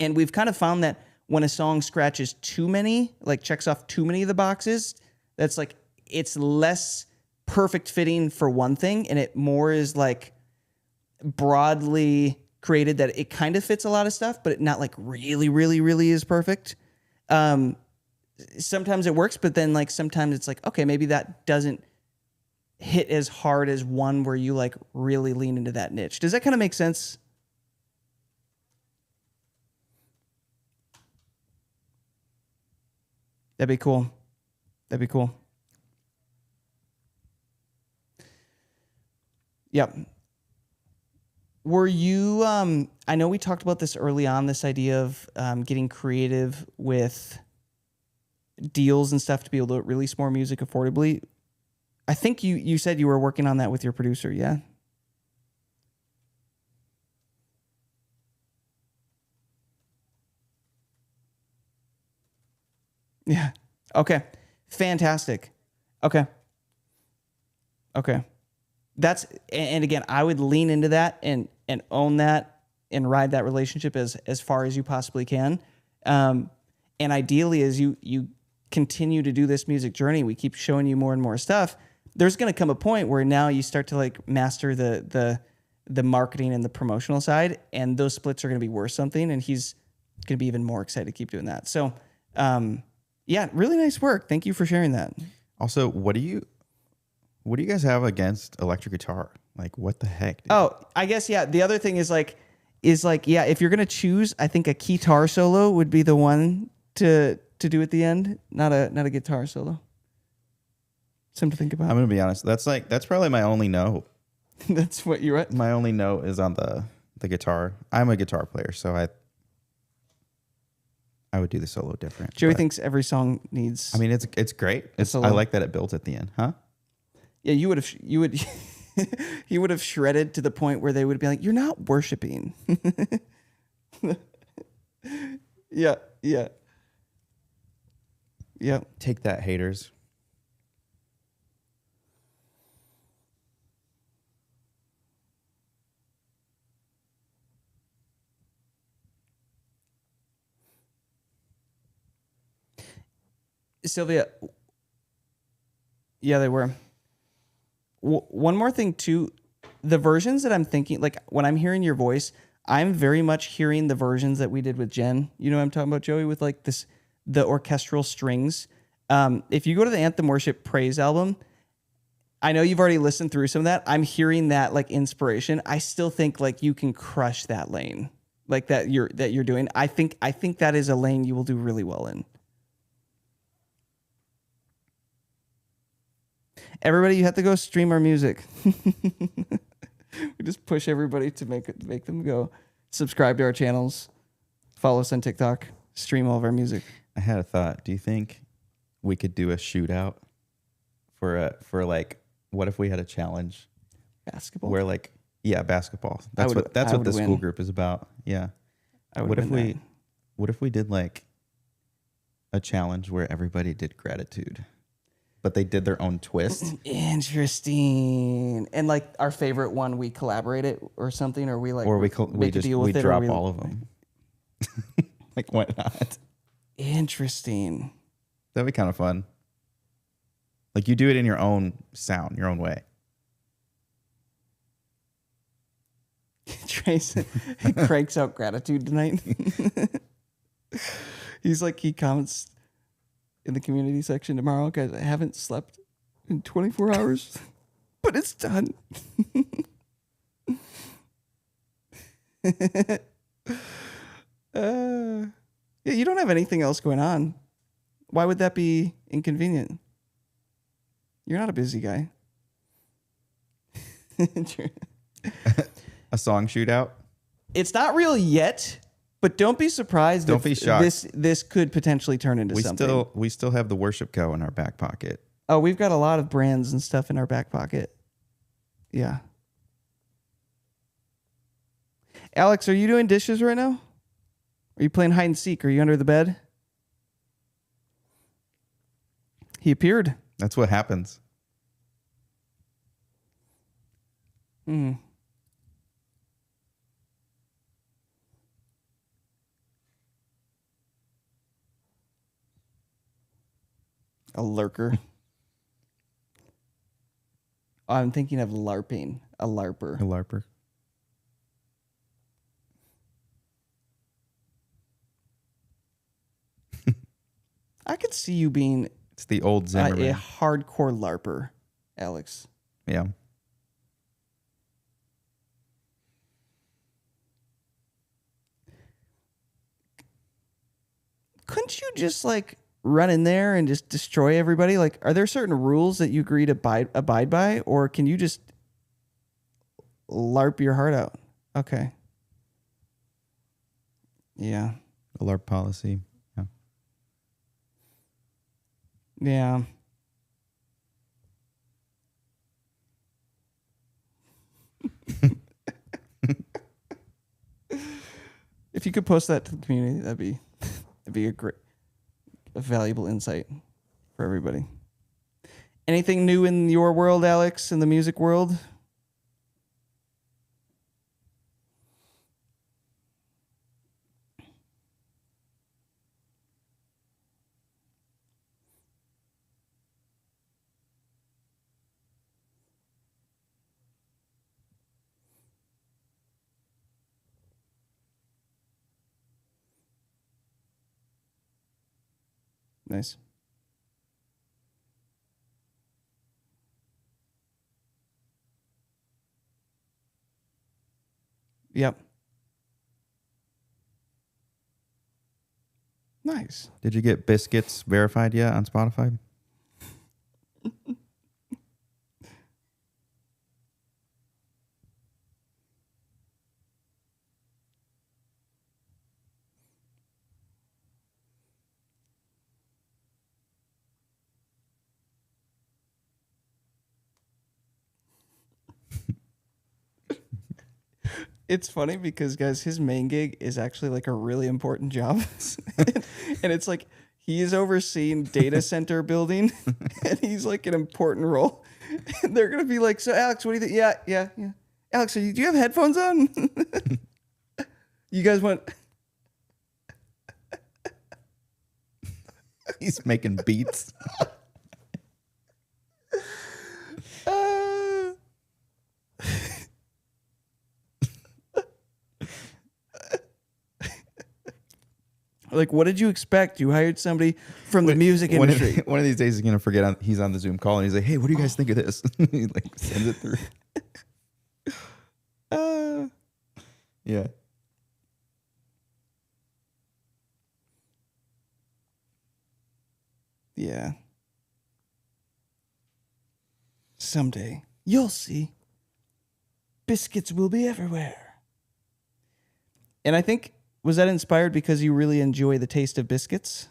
And we've kind of found that when a song scratches too many, like checks off too many of the boxes, that's like, it's less perfect fitting for one thing. And it more is like broadly created that it kind of fits a lot of stuff, but it not like really, really, really is perfect. Sometimes it works, but then like sometimes it's like, okay, maybe that doesn't hit as hard as one where you like really lean into that niche. Does that kind of make sense? That'd be cool. That'd be cool. Yep. Were you, I know we talked about this early on, this idea of getting creative with deals and stuff to be able to release more music affordably. I think you said you were working on that with your producer, yeah? Yeah. Okay. Fantastic. Okay. Okay. That's, and again, I would lean into that and own that and ride that relationship as far as you possibly can. And ideally, as you continue to do this music journey, we keep showing you more and more stuff. There's going to come a point where now you start to like master the marketing and the promotional side, and those splits are going to be worth something. And he's going to be even more excited to keep doing that. So, yeah, really nice work. Thank you for sharing that. Also, what do you guys have against electric guitar? Like, what the heck? Dude? Oh, I guess, yeah. The other thing is like, yeah, if you're going to choose, I think a guitar solo would be the one to do at the end, not a guitar solo. Something to think I'm about. gonna be honest. That's probably my only note. That's what you're at. My only note is on the guitar. I'm a guitar player, so I would do the solo different. Joey but, thinks every song needs. I mean, it's great. I solo. like that it builds at the end, huh? Yeah, you would he would have shredded to the point where they would be like, "You're not worshiping." Yeah. Take that, haters. Sylvia. Yeah, they were. One more thing too, the versions that I'm thinking, like when I'm hearing your voice, I'm very much hearing the versions that we did with Jen. You know what I'm talking about, Joey, with like the orchestral strings. If you go to the Anthem Worship Praise album, I know you've already listened through some of that. I'm hearing that like inspiration. I still think like you can crush that lane, like that you're doing. I think that is a lane you will do really well in. Everybody, you have to go stream our music. We just push everybody to make them go. Subscribe to our channels. Follow us on TikTok. Stream all of our music. I had a thought. Do you think we could do a shootout for like what if we had a challenge Basketball. where like basketball. I would That's what the win. school group is about. Yeah. I would What if win what if we did like a challenge where everybody did gratitude, but they did their own twist? that. Interesting. And like our favorite one, we collaborate it or something, or we like, Or we make a just deal we with it, or drop we- all of them. Like why not? Interesting. That'd be kind of fun. Like you do it in your own sound, your own way. Trace cranks out gratitude tonight. He's like, he comments in the community section tomorrow, guys, I haven't slept in 24 hours, but it's done. Yeah, you don't have anything else going on. Why would that be inconvenient? You're not a busy guy. A song shootout? It's not real yet, but don't be surprised. Don't if be shocked. This could potentially turn into something. We still have the worship co in our back pocket. Oh, we've got a lot of brands and stuff in our back pocket. Yeah. Alex, are you doing dishes right now? Are you playing hide and seek? Are you under the bed? He appeared. That's what happens. Hmm. A lurker. I'm thinking of LARPing. A LARPer. A LARPer. I could see you being It's the old a Zimmerman. hardcore LARPer, Alex. Yeah. Couldn't you just like run in there and just destroy everybody? Like, are there certain rules that you agree to abide by, or can you just LARP your heart out? Okay. Yeah. A LARP policy. Yeah. Yeah. If you could post that to the community, that'd be a valuable insight for everybody. Anything new in your world, Alex, in the music world? Nice. Yep. Nice. Did you get Biscuits verified yet on Spotify? It's funny because, guys, his main gig is actually like a really important job. And it's like he is overseeing data center building and he's like an important role. And they're going to be like, so, Alex, what do you think? Yeah. Alex, do you have headphones on? You guys want... He's making beats. Like, what did you expect? You hired somebody from the music industry. One of these days he's going to forget he's on the Zoom call and he's like, hey, what do you guys think of this? He like sends it through. Yeah. Yeah. Someday, you'll see. Biscuits will be everywhere. And I think, was that inspired because you really enjoy the taste of biscuits?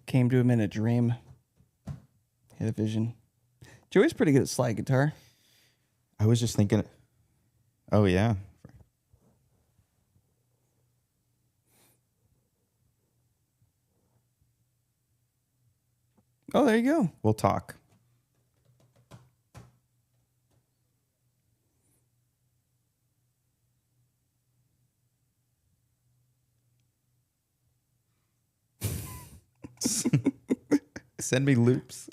Came to him in a dream. He had a vision. Joey's pretty good at slide guitar. I was just thinking, oh, yeah. Oh, there you go. We'll talk. Send me loops.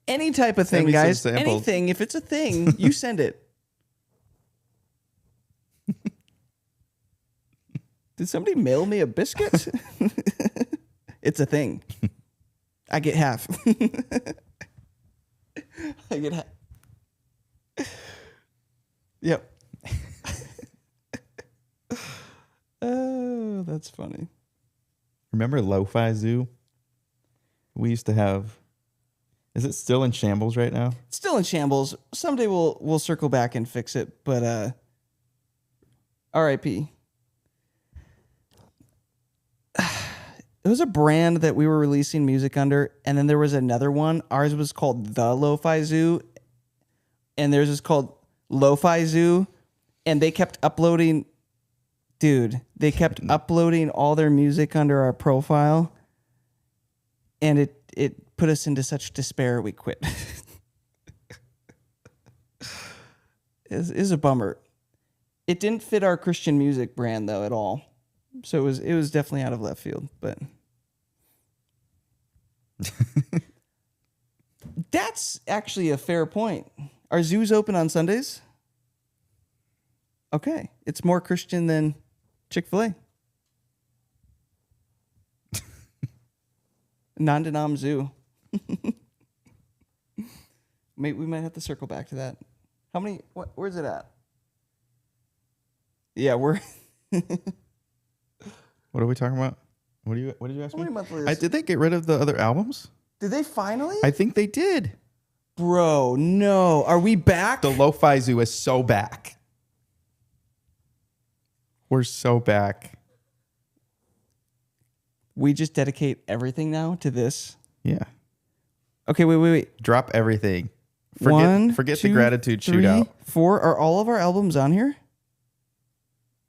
Any type of Send thing, me some guys. samples. Anything. If it's a thing, you send it. Did somebody mail me a biscuit? It's a thing. I get half. I get half. Yep. Oh, that's funny. Remember Lo-Fi Zoo? We used to have. Is it still in shambles right now? It's still in shambles. Someday we'll circle back and fix it, but R.I.P. It was a brand that we were releasing music under, and then there was another one. Ours was called The Lo-Fi Zoo, and theirs is called Lo-Fi Zoo, and they kept uploading. Dude, they kept uploading all their music under our profile, and it put us into such despair we quit. It is a bummer. It didn't fit our Christian music brand though at all. So it was definitely out of left field, but that's actually a fair point. Are zoos open on Sundays? Okay, it's more Christian than Chick-fil-A. Non-denom zoo. We might have to circle back to that. How many? Where's it at? Yeah, we're. What are we talking about? What did you ask How me? many monthly? Did they get rid of the other albums? Did they finally? I think they did. Bro, no. Are we back? The Lo-Fi Zoo is so back. We're so back. We just dedicate everything now to this. Yeah. Okay, wait. Drop everything. Forget the two, gratitude 3, shootout. 4. Are all of our albums on here?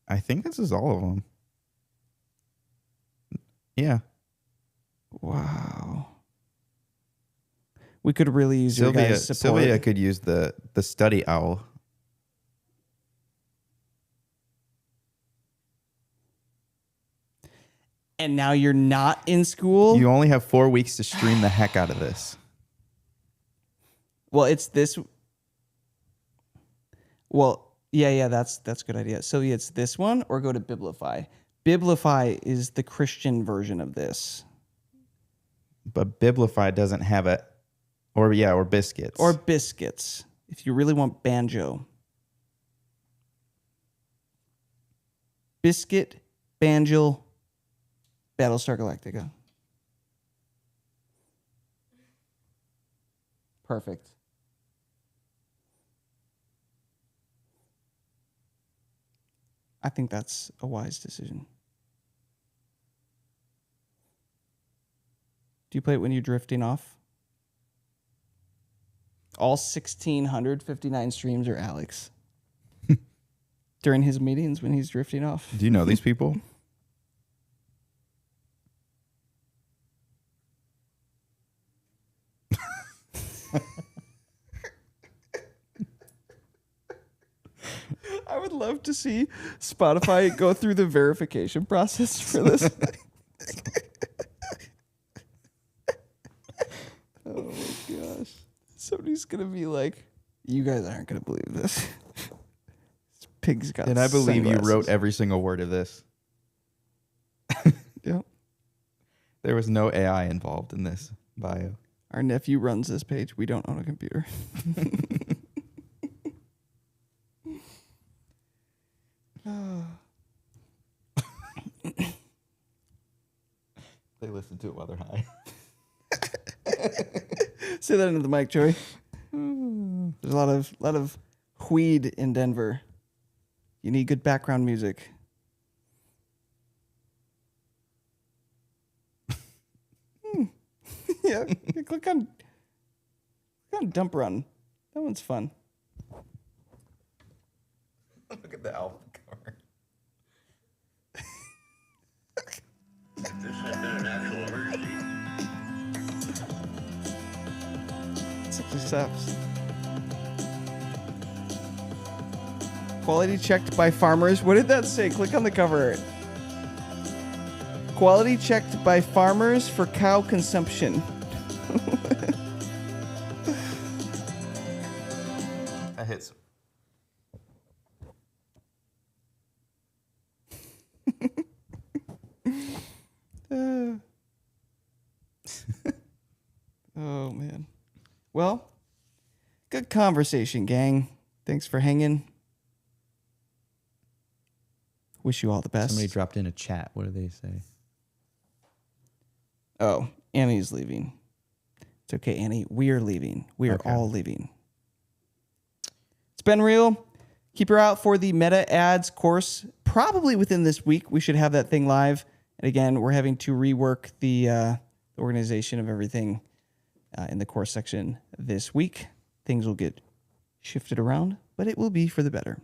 I think this is all of them. Yeah. Wow. We could really use your guys' support. Sylvia could use the study owl. And now you're not in school? You only have 4 weeks to stream the heck out of this. Well, it's this. Well, yeah, that's a good idea. So it's this one or go to Biblify. Biblify is the Christian version of this. But Biblify doesn't have it. Or biscuits. Or biscuits, if you really want banjo. Biscuit, banjo, Battlestar Galactica. Perfect. I think that's a wise decision. Do you play it when you're drifting off? All 1,659 streams are Alex. During his meetings when he's drifting off. Do you know these people? I would love to see Spotify go through the verification process for this. Oh my gosh. Somebody's going to be like, you guys aren't going to believe this. This pig's got And I believe sunglasses. you wrote every single word of this. Yep. There was no AI involved in this bio. Our nephew runs this page. We don't own a computer. They listen to it while they're high. Say that into the mic, Joey. There's a lot of weed in Denver. You need good background music. Yeah, click on Dump Run. That one's fun. Look at the album cover. This has been an actual emergency. Steps. Quality checked by farmers. What did that say? Click on the cover. Quality checked by farmers for cow consumption. That hits. Oh, man. Well, good conversation, gang. Thanks for hanging. Wish you all the best. Somebody dropped in a chat. What do they say? Oh, Annie's leaving. It's okay, Annie. We are leaving. We are Okay. all leaving. It's been real. Keep your eye out for the meta ads course. Probably within this week, we should have that thing live. And again, we're having to rework the organization of everything in the course section this week. Things will get shifted around, but it will be for the better.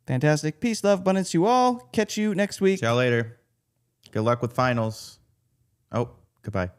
Fantastic. Peace, love, abundance to you all. Catch you next week. See y'all later. Good luck with finals. Oh, goodbye.